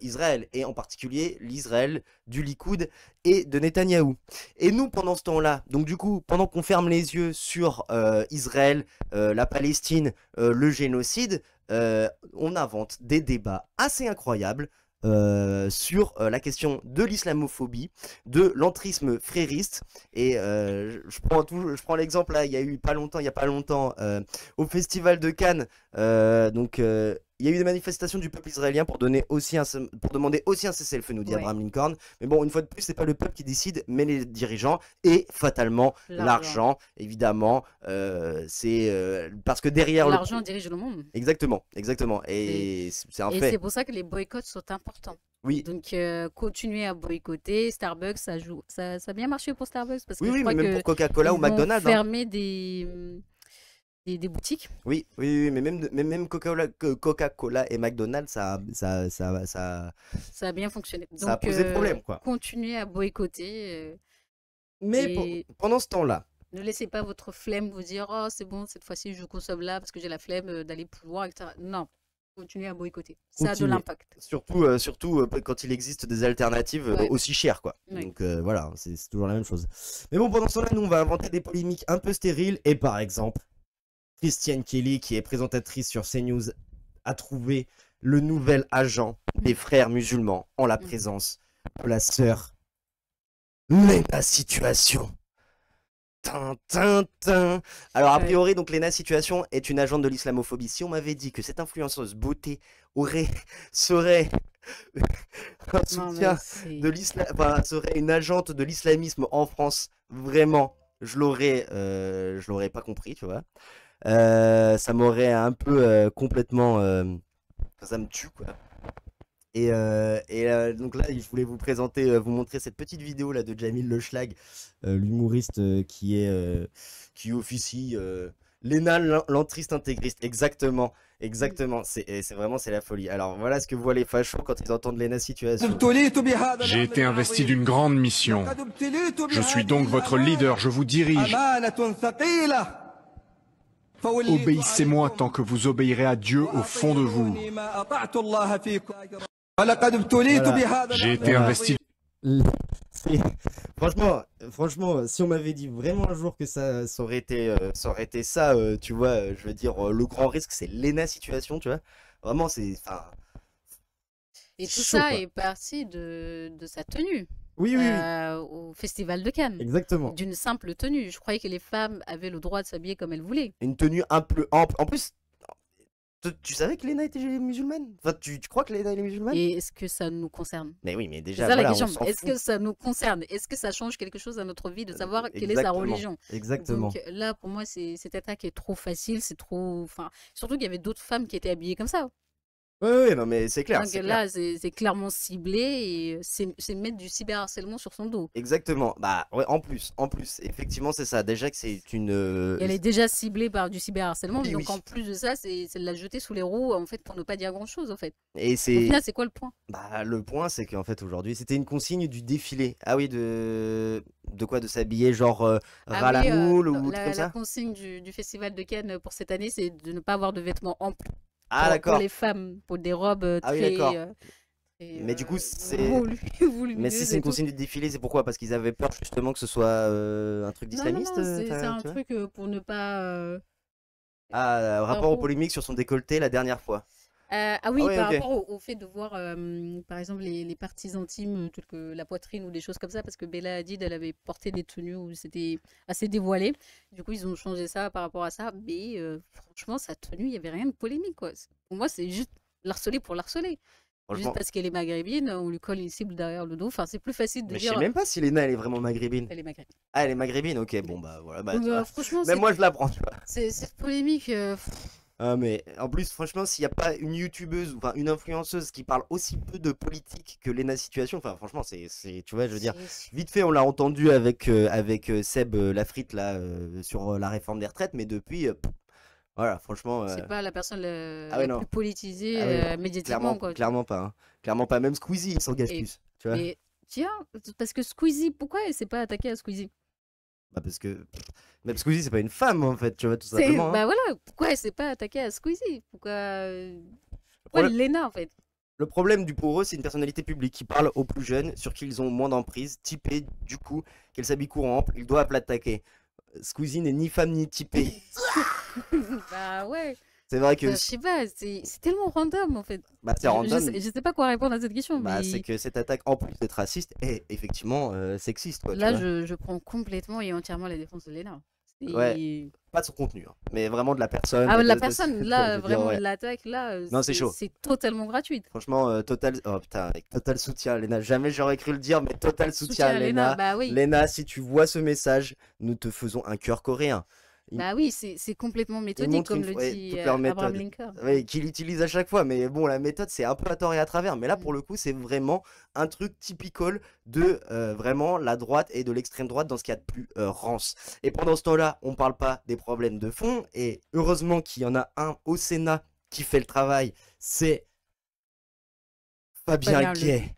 Israël, et en particulier l'Israël du Likoud et de Netanyahou. Et nous, pendant ce temps-là, donc du coup, pendant qu'on ferme les yeux sur Israël, la Palestine, le génocide, on invente des débats assez incroyables sur la question de l'islamophobie, de l'entrisme frériste. Et je prends l'exemple là, il y a pas longtemps, au Festival de Cannes, il y a eu des manifestations du peuple israélien pour demander aussi un cessez-le-feu, nous dit Ouais. Abraham Lincoln. Mais bon, une fois de plus, c'est pas le peuple qui décide, mais les dirigeants et fatalement l'argent, évidemment. C'est parce que derrière L'argent dirige le monde. Exactement, exactement. Et c'est un Et fait. c'est pour ça que les boycotts sont importants. Oui. Donc, continuer à boycotter. Starbucks, ça a bien marché pour Starbucks. Parce que Oui, je oui, crois mais même que pour Coca-Cola ou ils vont McDonald's. fermer des boutiques. Oui, oui, oui, mais même Coca-Cola et McDonald's, Ça a bien fonctionné. ça a Donc, posé problème, quoi. continuez à boycotter. Mais et pendant ce temps-là, ne laissez pas votre flemme vous dire oh, c'est bon, cette fois-ci, je consomme là parce que j'ai la flemme d'aller plus loin, etc. Non, continuez à boycotter. Ça a de continuez. l'impact. Surtout quand il existe des alternatives Ouais. aussi chères, quoi. Oui. Donc voilà, c'est toujours la même chose. Mais bon, pendant ce temps-là, nous, on va inventer des polémiques un peu stériles. Et par exemple, Christiane Kelly, qui est présentatrice sur CNews, a trouvé le nouvel agent des frères musulmans en la présence de la sœur Léna Situation. Tintin. Alors a Ouais. priori, donc Léna Situation est une agente de l'islamophobie. Si on m'avait dit que cette influenceuse beauté serait un Non, mais soutien c'est- de l'islam, enfin, serait une agente de l'islamisme en France, vraiment, je l'aurais pas compris, tu vois. Ça m'aurait un peu complètement, ça me tue, quoi. Donc là, je voulais vous présenter, vous montrer cette petite vidéo là de Jamil Le Schlag, l'humoriste qui officie Léna l'entriste intégriste. Exactement. C'est vraiment, c'est la folie. Alors voilà ce que voient les fachos quand ils entendent Léna Situation. J'ai été investi d'une grande mission. Je suis donc votre leader, je vous dirige. Obéissez-moi tant que vous obéirez à Dieu au fond de vous. J'ai été Voilà. investi. Franchement, si on m'avait dit vraiment un jour que ça aurait été ça, tu vois, je veux dire, le grand risque, c'est Léna Situation, tu vois. Vraiment, c'est. Enfin, Et tout chaud, ça quoi. est parti de sa tenue Oui, oui, oui. au Festival de Cannes. Exactement. D'une simple tenue. Je croyais que les femmes avaient le droit de s'habiller comme elles voulaient. Une tenue un peu ample. En plus, tu savais que Léna était musulmane? Enfin, tu crois que Léna est musulmane? Et est-ce que ça nous concerne? Mais oui, mais C'est déjà, ça la voilà, on question. s'en Est-ce fout. que ça nous concerne? Est-ce que ça change quelque chose à notre vie de savoir quelle est sa Exactement. religion? Exactement. Donc là, pour moi, cette attaque est trop facile, c'est trop. Enfin, surtout qu'il y avait d'autres femmes qui étaient habillées comme ça. Oui, non, mais c'est clair. Donc c'est clair. là, c'est clairement ciblé et c'est mettre du cyberharcèlement sur son dos. Exactement. Bah, ouais, en plus, effectivement, c'est ça. Déjà que c'est une. Et elle est déjà ciblée par du cyberharcèlement, Oui, donc oui. en plus de ça, c'est de la jeter sous les roues, en fait, pour ne pas dire grand-chose, en fait. Et Au c'est. final, c'est quoi le point? Bah, le point, c'est qu'en fait, aujourd'hui, c'était une consigne du défilé. Ah oui, de quoi? De s'habiller genre Ah oui, ralamoule ou truc la comme ça? consigne du Festival de Cannes pour cette année, c'est de ne pas avoir de vêtements amples Ah, pour d'accord. les femmes, pour des robes Ah oui, très, d'accord. Et, Mais du coup, c'est. voulu Mais si c'est une consigne de défilé, c'est pourquoi? Parce qu'ils avaient peur justement que ce soit un truc d'islamiste. c'est un truc pour ne pas. Ah, rapport aux polémiques sur son décolleté la dernière fois. Ah oui, ouais, par ok. rapport au fait de voir, par exemple, les parties intimes, telles que la poitrine ou des choses comme ça, parce que Bella Hadid, elle avait porté des tenues où c'était assez dévoilé. Du coup, ils ont changé ça par rapport à ça. Mais franchement, sa tenue, il n'y avait rien de polémique, quoi. Pour moi, c'est juste l'harceler pour l'harceler. Juste Franchement. parce qu'elle est maghrébine, on lui colle une cible derrière le dos. Enfin, c'est plus facile de Mais je dire. sais même pas si Léna elle est vraiment maghrébine. Elle est maghrébine. Ah, elle est maghrébine, ok, bon bah voilà. Bah, Donc, tu vois. franchement, Même moi je la prends, tu vois. cette polémique. Ah, mais en plus, franchement, s'il n'y a pas une youtubeuse ou enfin, une influenceuse qui parle aussi peu de politique que Léna Situation, enfin, franchement, tu vois, je veux dire, vite fait, on l'a entendu avec Seb Lafrite là, sur la réforme des retraites, mais depuis, voilà, franchement. C'est pas la personne Ah ouais, la non. plus politisée Ah ouais, non. médiatiquement, quoi. Clairement pas. Hein. Clairement pas. Même Squeezie, il s'engage plus. Tu vois Mais tiens, parce que Squeezie, pourquoi elle s'est pas attaquée à Squeezie? bah parce que. Même Squeezie, c'est pas une femme en fait, tu vois, tout simplement. Hein. Bah voilà, pourquoi elle s'est pas attaquée à Squeezie? Pourquoi Léna en fait? Le problème pour eux, c'est une personnalité publique qui parle aux plus jeunes, sur qui ils ont moins d'emprise, typée, du coup, qu'elle s'habille court ample, ils doivent l'attaquer. Squeezie n'est ni femme ni typée. Bah ouais. C'est vrai que. Je sais pas, c'est tellement random en fait. Bah, c'est random. Je sais pas quoi répondre à cette question. Bah, mais c'est que cette attaque, en plus d'être raciste, est effectivement sexiste. Quoi, là, tu vois. je prends complètement et entièrement la défense de Léna. Ouais, pas de son contenu, hein, mais vraiment de la personne. Ah, la personne, là, vraiment, ouais. l'attaque, là, non, c'est chaud. C'est totalement gratuite. Franchement, total. Oh putain, avec total soutien à Léna. Jamais j'aurais cru le dire, mais total soutien à Léna. Bah oui. Léna, si tu vois ce message, nous te faisons un cœur coréen. Bah oui, c'est complètement méthodique, comme le dit Abraham Lincoln. Oui, qu'il utilise à chaque fois. Mais bon, la méthode, c'est un peu à tort et à travers. Mais là, pour le coup, c'est vraiment un truc typical de vraiment la droite et de l'extrême droite dans ce qu'il y a de plus rance. Et pendant ce temps-là, on parle pas des problèmes de fond. Et heureusement qu'il y en a un au Sénat qui fait le travail. C'est Fabien Gay.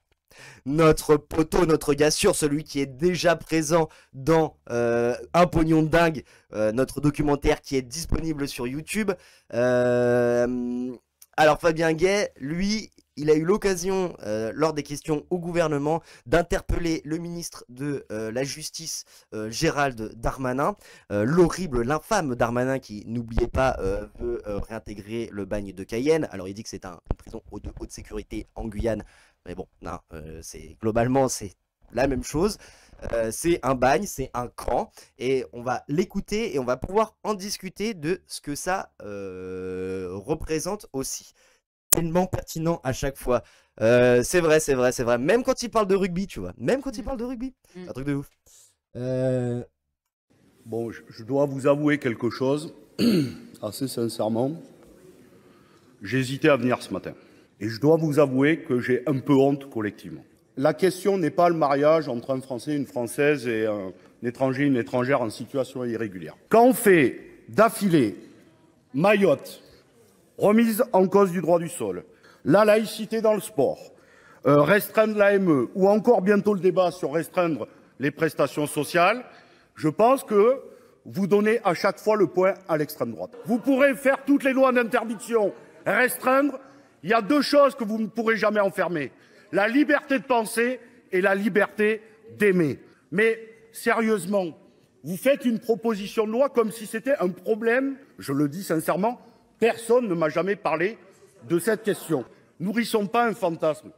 Notre poteau, notre gars sûr, celui qui est déjà présent dans Un pognon de dingue, notre documentaire qui est disponible sur YouTube. Alors Fabien Gay, lui, il a eu l'occasion, lors des questions au gouvernement, d'interpeller le ministre de la Justice, Gérald Darmanin, l'horrible, l'infâme Darmanin qui, n'oubliez pas, veut réintégrer le bagne de Cayenne. Alors il dit que c'est une prison de haute sécurité en Guyane. Mais bon, non, globalement, c'est la même chose. C'est un bagne, c'est un camp. Et on va l'écouter et on va pouvoir en discuter de ce que ça représente aussi. Tellement pertinent à chaque fois. C'est vrai. Même quand il parle de rugby, tu vois. Même quand il parle de rugby. Un truc de ouf. Bon, je dois vous avouer quelque chose, assez sincèrement. J'ai hésité à venir ce matin. Et je dois vous avouer que j'ai un peu honte collectivement. La question n'est pas le mariage entre un Français, une Française et un étranger, une étrangère en situation irrégulière. Quand on fait d'affilée Mayotte, remise en cause du droit du sol, la laïcité dans le sport, restreindre l'AME ou encore bientôt le débat sur restreindre les prestations sociales, je pense que vous donnez à chaque fois le point à l'extrême droite. Vous pourrez faire toutes les lois d'interdiction, restreindre. Il y a deux choses que vous ne pourrez jamais enfermer. La liberté de penser et la liberté d'aimer. Mais sérieusement, vous faites une proposition de loi comme si c'était un problème. Je le dis sincèrement, personne ne m'a jamais parlé de cette question. Nourrissons pas un fantasme.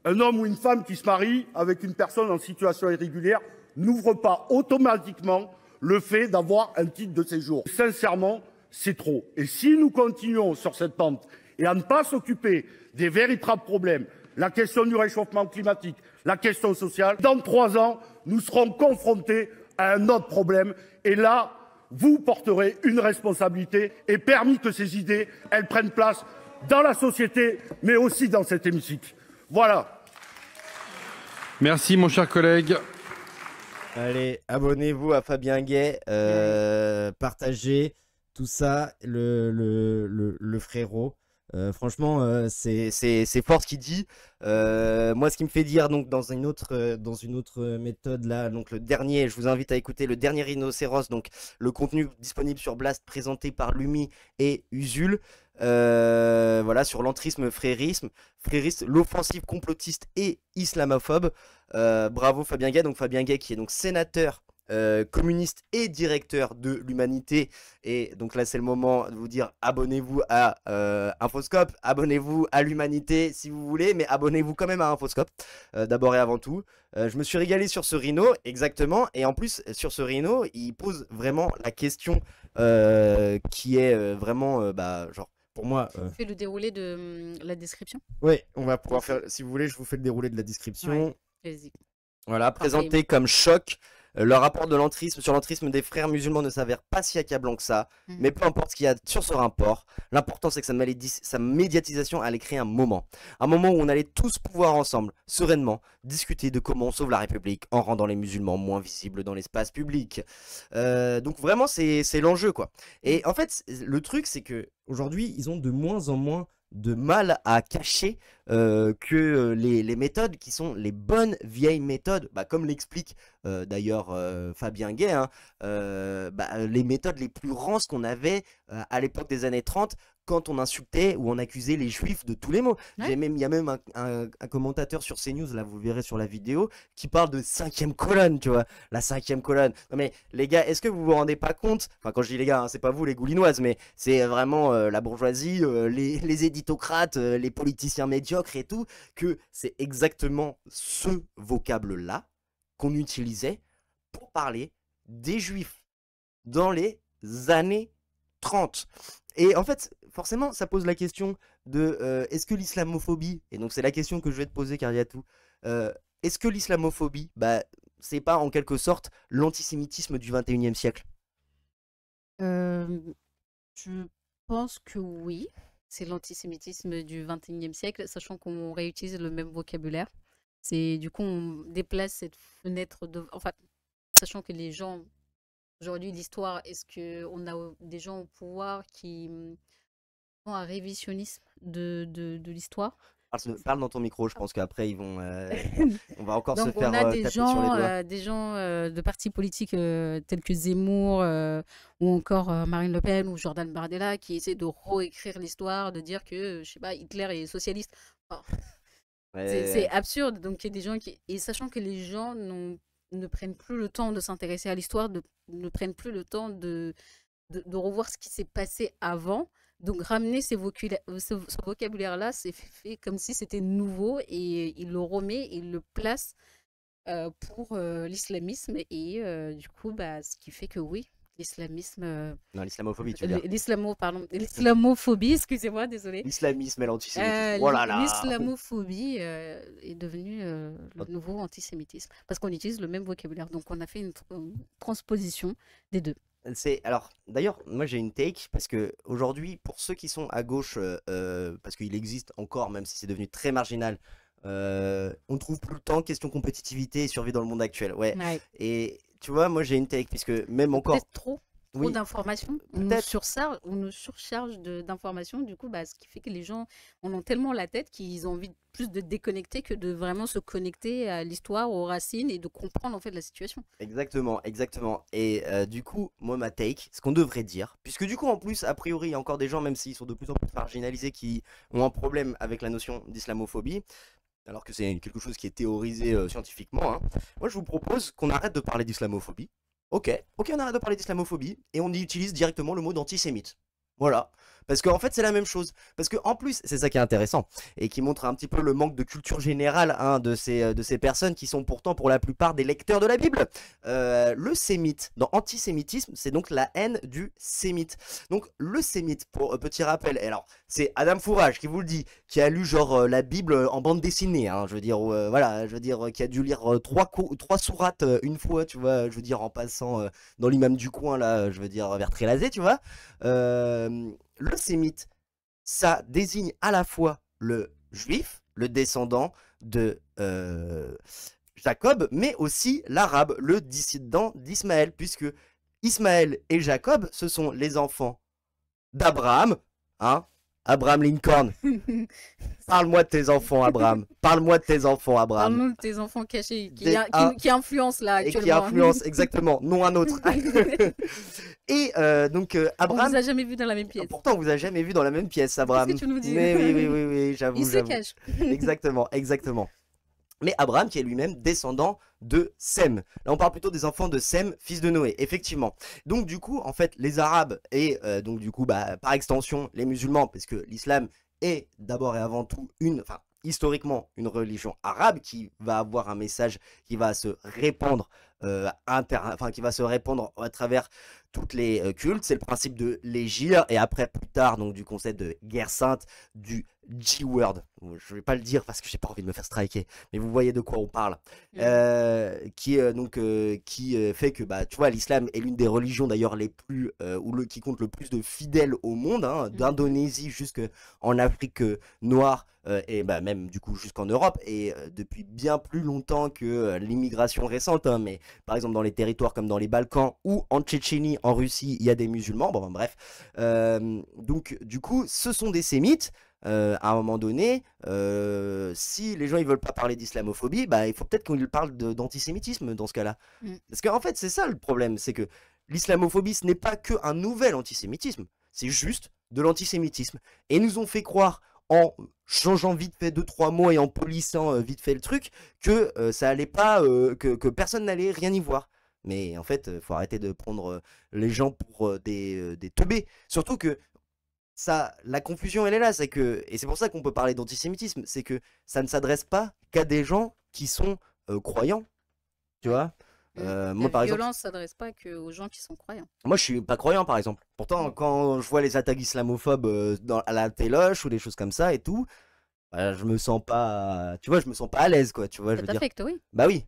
Un homme ou une femme qui se marie avec une personne en situation irrégulière n'ouvre pas automatiquement le fait d'avoir un titre de séjour. Sincèrement, c'est trop. Et si nous continuons sur cette pente et à ne pas s'occuper des véritables problèmes, la question du réchauffement climatique, la question sociale, dans 3 ans, nous serons confrontés à un autre problème. Et là, vous porterez une responsabilité et permis que ces idées, elles prennent place dans la société, mais aussi dans cet hémicycle. Voilà. Merci, mon cher collègue. Allez, abonnez-vous à Fabien Gay, partagez tout ça, le frérot. Franchement, c'est fort ce qu'il dit. Moi, ce qui me fait dire, donc, dans une autre méthode, là, donc le dernier, je vous invite à écouter le dernier Rhinocéros, donc le contenu disponible sur Blast, présenté par Lumi et Usul. Voilà, sur l'entrisme, frérisme, l'offensive complotiste et islamophobe. Bravo Fabien Gay, donc Fabien Gay qui est donc sénateur communiste et directeur de l'Humanité. Et donc là, c'est le moment de vous dire abonnez-vous à Infoscope, abonnez-vous à l'Humanité si vous voulez, mais abonnez-vous quand même à Infoscope, d'abord et avant tout. Je me suis régalé sur ce Rhino, exactement. Et en plus, sur ce Rhino, il pose vraiment la question qui est vraiment, genre, pour moi. Fais le déroulé de la description. Oui, on va pouvoir faire, si vous voulez, je vous fais le déroulé de la description. Ouais, vas-y. Voilà, présenté comme choc. Le rapport de l'entrisme sur l'entrisme des frères musulmans ne s'avère pas si accablant que ça, mais peu importe ce qu'il y a sur ce rapport, l'important c'est que sa médiatisation allait créer un moment où on allait tous pouvoir ensemble, sereinement, discuter de comment on sauve la République en rendant les musulmans moins visibles dans l'espace public. Donc vraiment c'est l'enjeu quoi. Et en fait le truc c'est que aujourd'hui ils ont de moins en moins de mal à cacher que les méthodes qui sont les bonnes vieilles méthodes, comme l'explique d'ailleurs Fabien Gay, hein, les méthodes les plus rances qu'on avait à l'époque des années 30 quand on insultait ou on accusait les juifs de tous les mots. Ouais. Il y a même un commentateur sur CNews, là vous le verrez sur la vidéo, qui parle de 5e colonne, tu vois, la 5e colonne. Non mais les gars, est-ce que vous vous rendez pas compte, enfin quand je dis les gars, hein, c'est pas vous les goulinoises, mais c'est vraiment la bourgeoisie, les éditocrates, les politiciens médiocres et tout, que c'est exactement ce vocable-là qu'on utilisait pour parler des juifs dans les années 30. Et en fait, forcément, ça pose la question de est-ce que l'islamophobie, et donc c'est la question que je vais te poser, Kariatou, est-ce que l'islamophobie, c'est pas en quelque sorte l'antisémitisme du 21e siècle? Je pense que oui, c'est l'antisémitisme du 21e siècle, sachant qu'on réutilise le même vocabulaire. C'est du coup, on déplace cette fenêtre de. Enfin, sachant que les gens. Aujourd'hui, l'histoire, est-ce qu'on a des gens au pouvoir qui ont un révisionnisme de l'histoire? Parle dans ton micro, je pense qu'après ils vont. On va encore Donc, se faire on a taper sur les doigts. des gens de partis politiques tels que Zemmour ou encore Marine Le Pen ou Jordan Bardella qui essaient de réécrire l'histoire, de dire que, je sais pas, Hitler est socialiste. Enfin, c'est absurde. Donc, il y a des gens qui. Et sachant que les gens ne prennent plus le temps de s'intéresser à l'histoire, ne prennent plus le temps de revoir ce qui s'est passé avant. Donc ramener ce vocabulaire-là, c'est fait comme si c'était nouveau et il le remet, il le place pour l'islamisme et du coup, ce qui fait que oui, l'islamisme... Non, l'islamophobie, tu veux dire. L'islamophobie, excusez-moi, désolé. L'islamisme et l'antisémitisme. Oh là là. L'islamophobie est devenue le nouveau antisémitisme parce qu'on utilise le même vocabulaire. Donc on a fait une transposition des deux. Alors, d'ailleurs, moi j'ai une take parce que aujourd'hui, pour ceux qui sont à gauche, parce qu'il existe encore, même si c'est devenu très marginal, on trouve plus le temps, question compétitivité et survie dans le monde actuel. Ouais. Et tu vois, moi j'ai une take, puisque même encore. Peut-être trop d'informations. On nous surcharge d'informations, du coup, ce qui fait que les gens en ont tellement la tête qu'ils ont envie plus de déconnecter que de vraiment se connecter à l'histoire, aux racines et de comprendre en fait la situation. Exactement. Et du coup, moi ma take, ce qu'on devrait dire, puisque du coup en plus, a priori, il y a encore des gens, même s'ils sont de plus en plus marginalisés, qui ont un problème avec la notion d'islamophobie, alors que c'est quelque chose qui est théorisé scientifiquement, hein. Moi je vous propose qu'on arrête de parler d'islamophobie. Ok, on arrête de parler d'islamophobie et on y utilise directement le mot d'antisémite. Voilà. Parce qu'en fait, c'est la même chose. Parce qu'en plus, c'est ça qui est intéressant et qui montre un petit peu le manque de culture générale de ces personnes qui sont pourtant pour la plupart des lecteurs de la Bible. Le sémite, dans antisémitisme, c'est donc la haine du sémite. Donc, le sémite, pour petit rappel, et alors, c'est Adam Fourage qui vous le dit, qui a lu genre la Bible en bande dessinée, hein, je veux dire, qui a dû lire trois sourates une fois, tu vois, je veux dire, en passant dans l'imam du coin, là, je veux dire, vers Trélazé, tu vois. Le sémite, ça désigne à la fois le juif, le descendant de Jacob, mais aussi l'arabe, le dissident d'Ismaël, puisque Ismaël et Jacob, ce sont les enfants d'Abraham, hein, Abraham Lincoln. Parle-moi de tes enfants, Abraham. Parle-moi de tes enfants, Abraham. Parle-nous de tes enfants cachés Des- qui influencent là Et actuellement. qui influence, exactement, non un autre. Et donc, On Abraham. vous a jamais vu dans la même pièce. Pourtant, on vous a jamais vu dans la même pièce, Abraham. Qu'est-ce que tu nous dis? Mais oui, j'avoue. Il se j'avoue. cache. Exactement, exactement. Mais Abraham qui est lui-même descendant de Sem. Là on parle plutôt des enfants de Sem, fils de Noé, effectivement. Donc du coup, en fait, les Arabes et donc du coup, par extension, les musulmans, parce que l'islam est d'abord et avant tout enfin, historiquement une religion arabe qui va avoir un message qui va se répandre qui va se répandre à travers toutes les cultes. C'est le principe de l'hégire et après plus tard donc du concept de guerre sainte, du G-word. Je vais pas le dire parce que j'ai pas envie de me faire striker, mais vous voyez de quoi on parle. Qui fait que tu vois, l'islam est l'une des religions d'ailleurs les plus qui compte le plus de fidèles au monde, hein, d'Indonésie jusqu'en Afrique noire et même du coup jusqu'en Europe et depuis bien plus longtemps que l'immigration récente, hein, mais par exemple dans les territoires comme dans les Balkans ou en Tchétchénie, en Russie, il y a des musulmans. Bon, bref. Donc du coup, ce sont des sémites. À un moment donné, si les gens ils veulent pas parler d'islamophobie, il faut peut-être qu'ils parlent d'antisémitisme dans ce cas-là. Parce qu'en fait, c'est ça le problème, c'est que l'islamophobie, ce n'est pas que un nouvel antisémitisme, c'est juste de l'antisémitisme. Et ils nous ont fait croire, en changeant vite fait 2-3 mots et en polissant vite fait le truc, que ça allait pas, que personne n'allait rien y voir. Mais en fait, faut arrêter de prendre les gens pour des teubés. Surtout que la confusion elle est là, et c'est pour ça qu'on peut parler d'antisémitisme, c'est que ça ne s'adresse pas qu'à des gens qui sont croyants, tu vois. Moi par La exemple, violence s'adresse pas qu'aux gens qui sont croyants. moi je suis pas croyant par exemple. Pourtant quand je vois les attaques islamophobes à la téloche ou des choses comme ça et tout, je me sens pas, tu vois, je me sens pas à l'aise quoi, tu vois, je Ça veux dire. t'affecte, oui. Bah oui.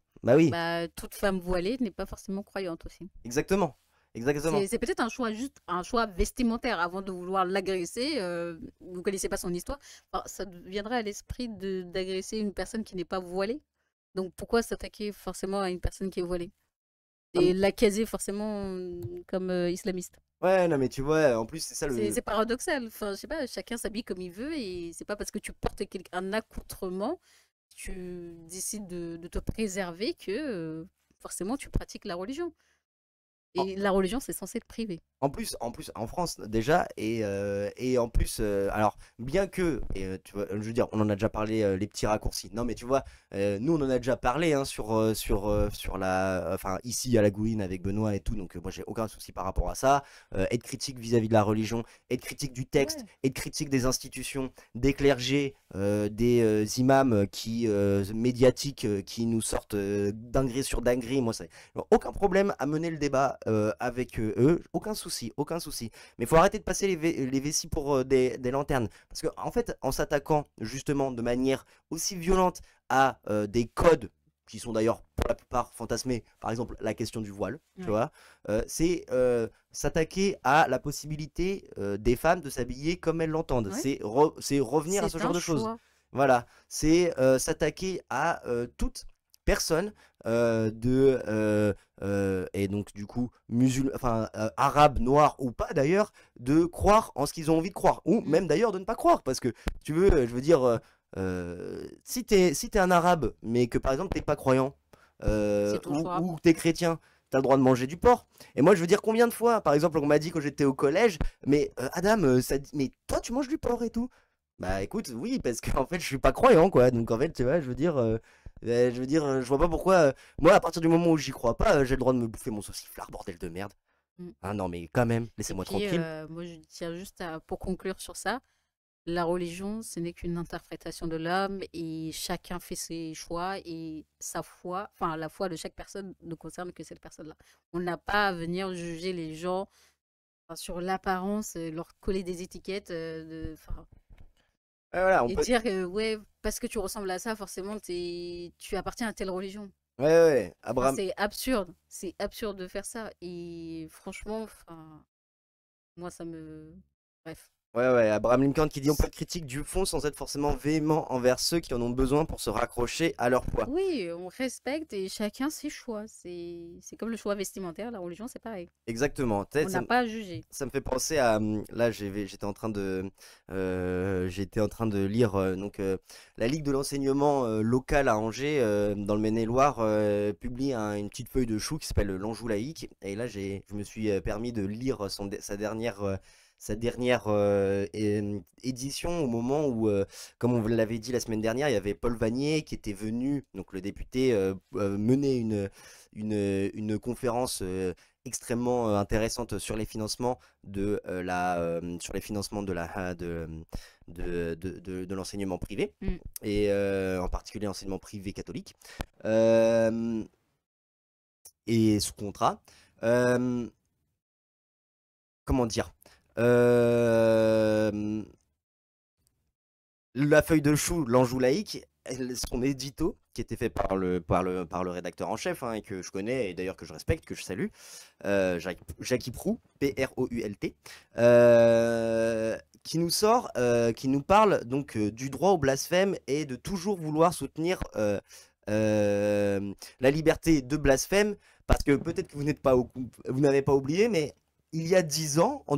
Toute femme voilée n'est pas forcément croyante aussi. Exactement. C'est peut-être juste un choix vestimentaire avant de vouloir l'agresser. Vous connaissez pas son histoire. Ça viendrait à l'esprit d'agresser une personne qui n'est pas voilée. Donc pourquoi s'attaquer forcément à une personne qui est voilée et l'accuser forcément comme islamiste? Ouais, non mais tu vois, en plus c'est ça C'est paradoxal. Enfin, je sais pas, chacun s'habille comme il veut et c'est pas parce que tu portes un accoutrement, tu décides de te préserver que forcément tu pratiques la religion. Et la religion, c'est censé être privé. En plus, en France déjà, et en plus, alors bien que, tu vois, je veux dire, on en a déjà parlé, les petits raccourcis. Non, mais tu vois, nous on en a déjà parlé hein, sur enfin ici à la Gouline avec Benoît et tout, donc moi j'ai aucun souci par rapport à ça. Être critique vis-à-vis de la religion, être critique du texte, être critique des institutions, des clergés, des imams médiatiques qui nous sortent dinguerie sur dinguerie. Moi, c'est aucun problème à mener le débat avec eux, aucun souci. Mais il faut arrêter de passer les vessies pour des lanternes. Parce que en fait, en s'attaquant justement de manière aussi violente à des codes qui sont d'ailleurs pour la plupart fantasmés, par exemple la question du voile, tu vois, c'est s'attaquer à la possibilité des femmes de s'habiller comme elles l'entendent. C'est revenir à ce genre de choses. Voilà, c'est s'attaquer à toute personne et donc du coup arabe, noir ou pas d'ailleurs, de croire en ce qu'ils ont envie de croire ou même d'ailleurs de ne pas croire, parce que tu veux, je veux dire, si t'es un arabe mais que par exemple t'es pas croyant ou t'es chrétien, t'as le droit de manger du porc. Et moi je veux dire, combien de fois par exemple on m'a dit quand j'étais au collège, mais Adam, mais toi tu manges du porc et tout. Bah écoute, oui, parce qu'en fait je suis pas croyant quoi, donc en fait tu vois, je veux dire, je vois pas pourquoi, moi à partir du moment où j'y crois pas, j'ai le droit de me bouffer mon sauciflard, bordel de merde. Ah non mais quand même, laissez-moi tranquille. Moi je tiens juste pour conclure sur ça, la religion ce n'est qu'une interprétation de l'homme et chacun fait ses choix et sa foi, enfin la foi de chaque personne ne concerne que cette personne-là. On n'a pas à venir juger les gens sur l'apparence, leur coller des étiquettes voilà, et dire ouais, parce que tu ressembles à ça, forcément tu appartiens à telle religion. Ouais, Abraham. C'est absurde de faire ça. Et franchement, moi ça me. Bref. Ouais, Abraham Lincoln qui dit on peut être critique du fond sans être forcément véhément envers ceux qui en ont besoin pour se raccrocher à leur poids. Oui, on respecte et chacun ses choix. C'est comme le choix vestimentaire, la religion, c'est pareil. Exactement. On Peut-être n'a pas à juger. ça me fait penser à là j'étais en train de lire la Ligue de l'enseignement local à Angers dans le Maine-et-Loire publie une petite feuille de chou qui s'appelle l'Anjou laïque et là je me suis permis de lire sa dernière édition au moment où, comme on vous l'avait dit la semaine dernière, il y avait Paul Vanier qui était venu, donc le député, mener une conférence extrêmement intéressante sur les financements sur les financements de l'enseignement privé et en particulier l'enseignement privé catholique et sous contrat. Comment dire? La feuille de chou, l'Anjou laïque, son édito, qui était fait par le rédacteur en chef, et que je connais, et d'ailleurs que je respecte, que je salue, Jackie Proult, P-R-O-U-L-T, qui nous parle donc du droit au blasphème et de toujours vouloir soutenir la liberté de blasphème, parce que peut-être que vous n'avez pas oublié, mais il y a 10 ans, en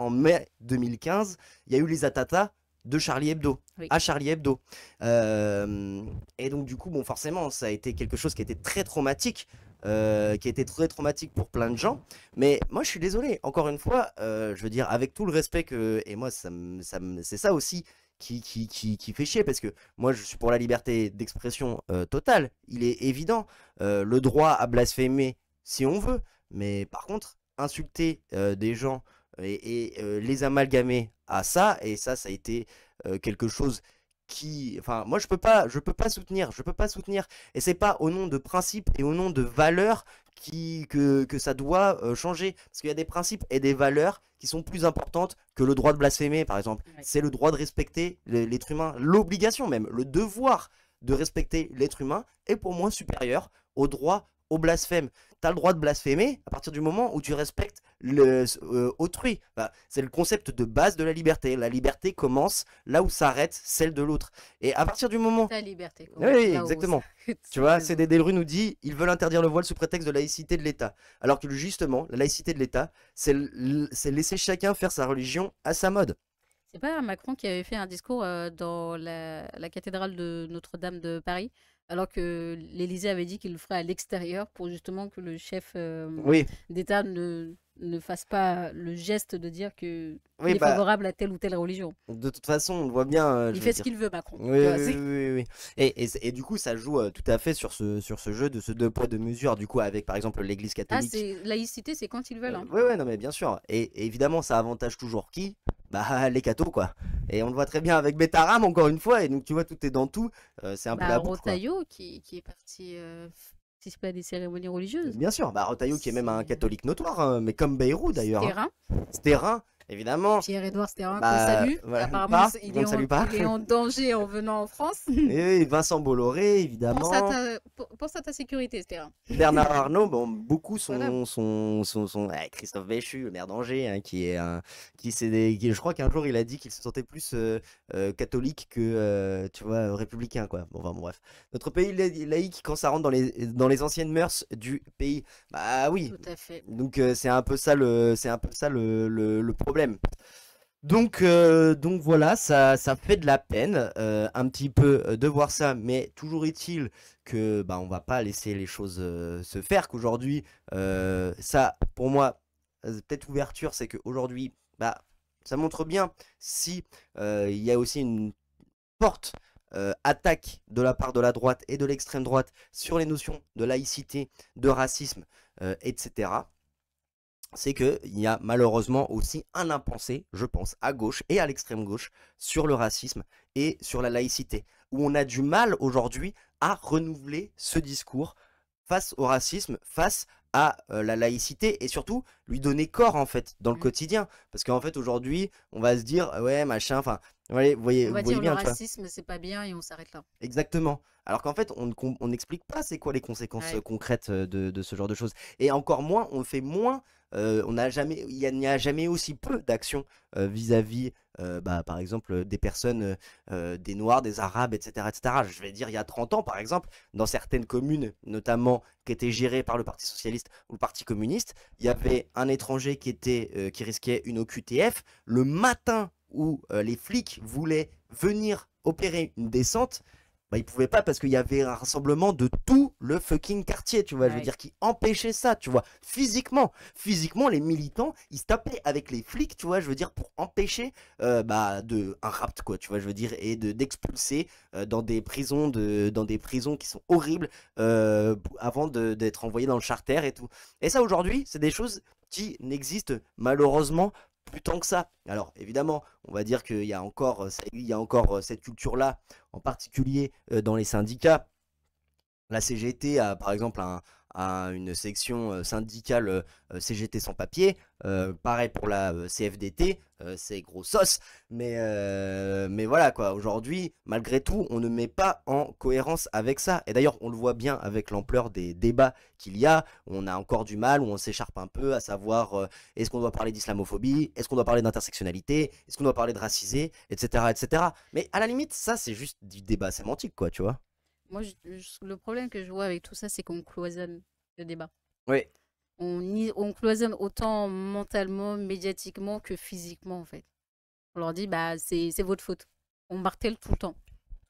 mai 2015, il y a eu les attentats de Charlie Hebdo, à Charlie Hebdo. Et donc du coup, bon, forcément, ça a été quelque chose qui a été très traumatique, pour plein de gens. Mais moi, je suis désolé, encore une fois, je veux dire, avec tout le respect et moi, c'est ça aussi qui fait chier, parce que moi, je suis pour la liberté d'expression totale. Il est évident, le droit à blasphémer si on veut, mais par contre, insulter des gens et les amalgamer à ça, et ça a été quelque chose enfin, moi je peux pas soutenir, et c'est pas au nom de principes et au nom de valeurs que ça doit changer, parce qu'il y a des principes et des valeurs qui sont plus importantes que le droit de blasphémer, par exemple. C'est le droit de respecter l'être humain, l'obligation même, le devoir de respecter l'être humain est pour moi supérieur au droit au blasphème. Tu as le droit de blasphémer à partir du moment où tu respectes autrui. Enfin, c'est le concept de base de la liberté. La liberté commence là où s'arrête celle de l'autre. Et à partir du moment... Ta liberté. Oui, exactement. Tu vois, CDD Delru nous dit, ils veulent interdire le voile sous prétexte de laïcité de l'État. Alors que justement, la laïcité de l'État, c'est laisser chacun faire sa religion à sa mode. C'est pas Macron qui avait fait un discours dans la cathédrale de Notre-Dame de Paris, alors que l'Élysée avait dit qu'il le ferait à l'extérieur pour justement que le chef d'État ne fasse pas le geste de dire qu'il est favorable à telle ou telle religion. De toute façon, on le voit bien. Il fait ce qu'il veut, Macron. Oui. Et du coup, ça joue tout à fait sur ce jeu de ce deux poids deux mesures, du coup, avec par exemple l'Église catholique. Laïcité, c'est quand ils veulent. Oui, non, mais bien sûr. Et évidemment, ça avantage toujours qui? Les cathos, quoi. Et on le voit très bien avec Bétaram, encore une fois. Et donc, tu vois, tout est dans tout. C'est un peu la bouffe, Rotaillot qui est parti participer à des cérémonies religieuses. Bien sûr. Rotaillot qui est même un catholique notoire, mais comme Bayrou d'ailleurs. Stérin. Évidemment. Pierre-Édouard Stérin, qu'on salue. Voilà. Apparemment, il est en danger en venant en France. Et Vincent Bolloré, évidemment. Pense à ta sécurité, Stérin. Bernard Arnault, beaucoup sont Christophe Béchu, le maire d'Angers, je crois qu'un jour il a dit qu'il se sentait plus catholique que tu vois, républicain, quoi. Bon, enfin, bref. Notre pays laïque, quand ça rentre dans les anciennes mœurs du pays, oui. Tout à fait. Donc c'est un peu ça le problème. Donc voilà, ça fait de la peine un petit peu de voir ça, mais toujours est-il que on va pas laisser les choses se faire, qu'aujourd'hui ça pour moi peut-être ouverture, c'est qu'aujourd'hui ça montre bien si il y a aussi une forte attaque de la part de la droite et de l'extrême droite sur les notions de laïcité, de racisme, etc. C'est qu'il y a malheureusement aussi un impensé, je pense, à gauche et à l'extrême gauche, sur le racisme et sur la laïcité, où on a du mal aujourd'hui à renouveler ce discours face au racisme, face à la laïcité, et surtout lui donner corps en fait dans le quotidien, parce qu'en fait aujourd'hui on va se dire ouais machin, enfin vous voyez bien, le racisme c'est pas bien et on s'arrête là. Exactement. Alors qu'en fait on n'explique pas c'est quoi les conséquences concrètes de ce genre de choses, et encore moins on fait moins il n'y a jamais aussi peu d'actions vis-à-vis, par exemple, des personnes, des Noirs, des Arabes, etc., etc. Je vais dire, il y a 30 ans, par exemple, dans certaines communes, notamment qui étaient gérées par le Parti socialiste ou le Parti communiste, il y avait un étranger qui risquait une OQTF. Le matin où les flics voulaient venir opérer une descente, bah, ils pouvaient pas parce qu'il y avait un rassemblement de tout le fucking quartier, tu vois, je veux Ouais. dire, qui empêchait ça, tu vois, physiquement. Physiquement, les militants, ils se tapaient avec les flics, tu vois, je veux dire, pour empêcher un rapt, quoi, tu vois, je veux dire, et d'expulser dans des prisons qui sont horribles avant d'être envoyés dans le charter et tout. Et ça, aujourd'hui, c'est des choses qui n'existent malheureusement plus tant que ça. Alors, évidemment, on va dire qu'il y a encore, cette culture-là, en particulier dans les syndicats. La CGT a par exemple une section syndicale CGT sans papier. Pareil pour la CFDT, c'est gros sauce. Mais voilà quoi, aujourd'hui, malgré tout, on ne met pas en cohérence avec ça. Et d'ailleurs, on le voit bien avec l'ampleur des débats qu'il y a. On a encore du mal, où on s'écharpe un peu, à savoir est-ce qu'on doit parler d'islamophobie, est-ce qu'on doit parler d'intersectionnalité, est-ce qu'on doit parler de racisé, etc., etc. Mais à la limite, ça c'est juste du débat sémantique quoi, tu vois. Moi, le problème que je vois avec tout ça, c'est qu'on cloisonne le débat. Oui. On cloisonne autant mentalement, médiatiquement que physiquement, en fait. On leur dit, bah, c'est votre faute. On martèle tout le temps.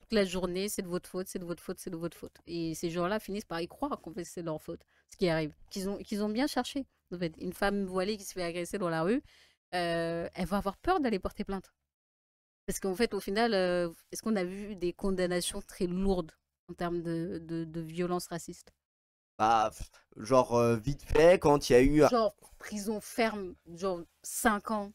Toute la journée, c'est de votre faute, c'est de votre faute, c'est de votre faute. Et ces gens-là finissent par y croire qu'en fait, c'est de leur faute. Ce qui arrive. Qu'ils ont bien cherché. En fait, une femme voilée qui se fait agresser dans la rue, elle va avoir peur d'aller porter plainte. Parce qu'en fait, au final, est-ce qu'on a vu des condamnations très lourdes en termes de violence raciste? Bah, genre vite fait, quand il y a eu... Genre prison ferme, genre 5 ans,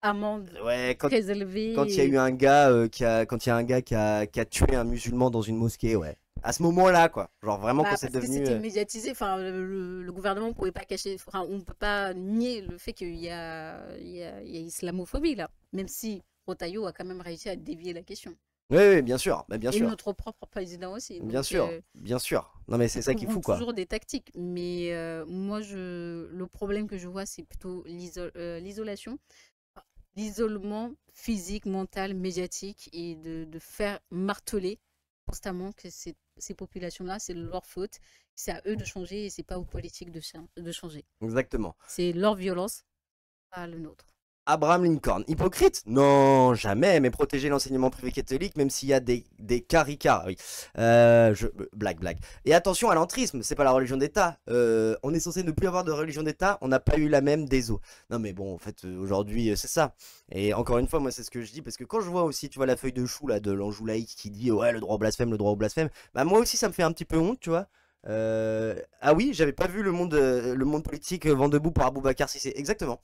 amende Ouais, très élevée. quand il y a eu un gars quand il y a un gars qui a tué un musulman dans une mosquée, ouais. À ce moment-là, quoi. Genre vraiment quand c'est Parce que devenu... c'était médiatisé, enfin, le gouvernement ne pouvait pas cacher, enfin, on ne peut pas nier le fait qu'il il y a islamophobie là, même si Rotaillot a quand même réussi à dévier la question. Oui, oui, bien sûr, bah, bien Et sûr. notre propre président aussi. Bien Donc, sûr, bien sûr. Non mais c'est ça qui est fou, quoi. toujours des tactiques. Mais moi, le problème que je vois, c'est plutôt l'isolation. L'isolement physique, mental, médiatique et de faire marteler constamment que ces populations-là, c'est leur faute. C'est à eux de changer et c'est pas aux politiques de changer. Exactement. C'est leur violence, pas le nôtre. Abraham Lincoln, hypocrite? Non, jamais, mais protéger l'enseignement privé catholique, même s'il y a des caricats, oui. Blague. Et attention à l'entrisme, c'est pas la religion d'État. On est censé ne plus avoir de religion d'État, on n'a pas eu la même des eaux. Non mais bon, en fait, aujourd'hui, c'est ça. Et encore une fois, moi, c'est ce que je dis, parce que quand je vois aussi, tu vois, la feuille de chou, là, de l'Anjou laïque qui dit, ouais, le droit au blasphème, bah moi aussi, ça me fait un petit peu honte, tu vois. Ah oui, j'avais pas vu le monde politique vent debout par Aboubacar Cissé. Exactement.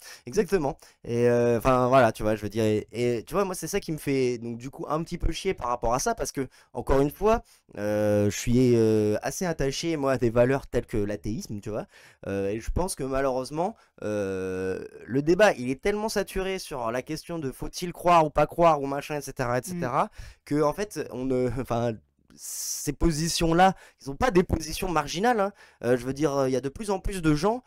Et enfin voilà, tu vois, je veux dire, et tu vois, moi c'est ça qui me fait donc du coup un petit peu chier par rapport à ça, parce que encore une fois, je suis assez attaché moi à des valeurs telles que l'athéisme, tu vois, et je pense que malheureusement le débat il est tellement saturé sur la question de faut-il croire ou pas croire ou machin, etc., que en fait enfin ces positions-là, ils sont pas des positions marginales, hein. Je veux dire, il y a de plus en plus de gens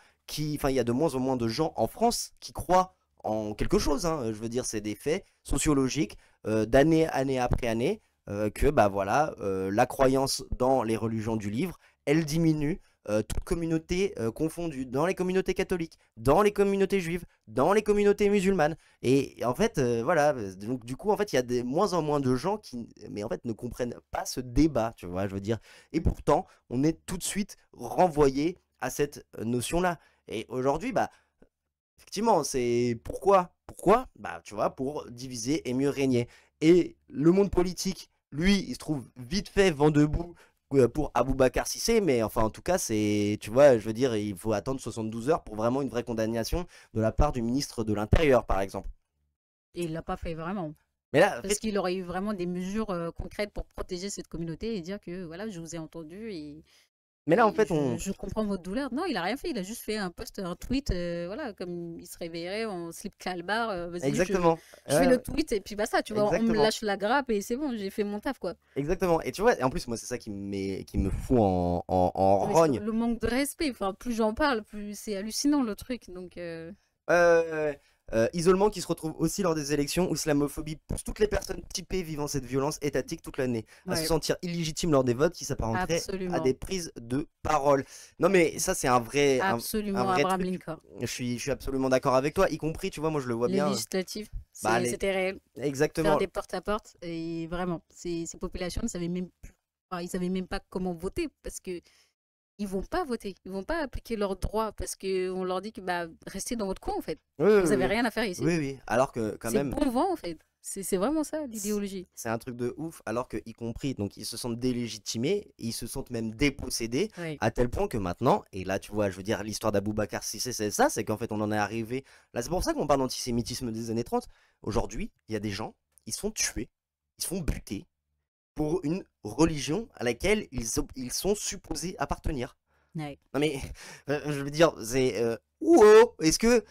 enfin, il y a de moins en moins de gens en France qui croient en quelque chose, hein. Je veux dire, c'est des faits sociologiques, année après année, que bah voilà, la croyance dans les religions du livre, elle diminue. Toute communauté confondue, dans les communautés catholiques, dans les communautés juives, dans les communautés musulmanes. Et en fait, voilà, donc du coup, en fait, il y a de moins en moins de gens qui, mais en fait, ne comprennent pas ce débat, tu vois, je veux dire. Et pourtant, on est tout de suite renvoyé à cette notion-là. Et aujourd'hui, bah, effectivement, c'est pourquoi? Bah, tu vois, pour diviser et mieux régner. Et le monde politique, lui, il se trouve vite fait vent debout pour Aboubacar Cissé, mais enfin en tout cas c'est, tu vois, je veux dire, il faut attendre 72 heures pour vraiment une vraie condamnation de la part du ministre de l'Intérieur par exemple. Et il l'a pas fait vraiment. Mais là, Parce qu'il aurait eu vraiment des mesures concrètes pour protéger cette communauté et dire que voilà, je vous ai entendu et Mais là, en Et fait, on. je comprends votre douleur. Non, il a rien fait. Il a juste fait un post, un tweet, voilà, comme il se réveillerait en slip calbar. Vas-y, Exactement. je fais Ouais, le ouais, tweet et puis basta, tu vois. On me exactement. lâche la grappe et c'est bon, j'ai fait mon taf, quoi. Exactement. Et tu vois, et en plus, moi, c'est ça qui me fout en Mais rogne. le manque de respect, enfin, plus j'en parle, plus c'est hallucinant le truc. Donc, Isolement qui se retrouve aussi lors des élections où l'islamophobie pousse toutes les personnes typées vivant cette violence étatique toute l'année à se ouais, sentir illégitimes lors des votes qui s'apparenteraient à absolument. des prises de parole. Non mais ça c'est un Absolument, vrai Abraham truc. Lincoln. Je suis absolument d'accord avec toi, y compris, tu vois, moi je le vois Les bien. législatives, Bah, c'était réel. Faire exactement. des porte-à-porte, et vraiment, ces populations ne savaient même plus, enfin, ils savaient même pas comment voter parce que ils vont pas voter, ils vont pas appliquer leurs droits parce qu'on leur dit que bah, restez dans votre coin en fait. Oui, oui, Vous avez oui. rien à faire ici. Oui, oui. Alors que quand C'est même, bon vent en fait. C'est vraiment ça l'idéologie. c'est un truc de ouf, alors que, y compris, donc ils se sentent délégitimés, ils se sentent même dépossédés, Oui. à tel point que maintenant, et là tu vois, je veux dire, l'histoire d'Aboubacar Cissé, c'est ça, c'est qu'en fait on en est arrivé, là c'est pour ça qu'on parle d'antisémitisme des années 30, aujourd'hui, il y a des gens, ils se font tuer, ils se font buter, pour une religion à laquelle ils sont supposés appartenir. Ouais. Non mais, je veux dire, c'est, ouh, est-ce que,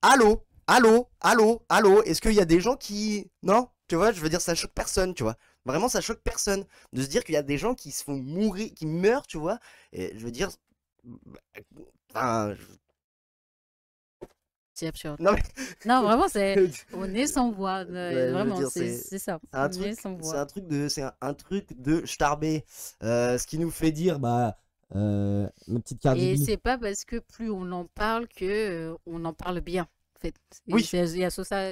allô, allô, allô, allô, est-ce qu'il y a des gens qui, non, tu vois, je veux dire, ça choque personne, tu vois, vraiment ça choque personne, de se dire qu'il y a des gens qui se font mourir, qui meurent, tu vois, et je veux dire, enfin, C'est absurde. non mais, Non, vraiment, on est sans voix. ouais, je veux Vraiment, dire, c'est ça. c'est un On truc, est sans c'est voix. un truc de, un truc de starbé, ce qui nous fait dire, bah, ma petite Cardi Et B. c'est pas parce que plus on en parle que on en parle bien. En fait, Oui. il y a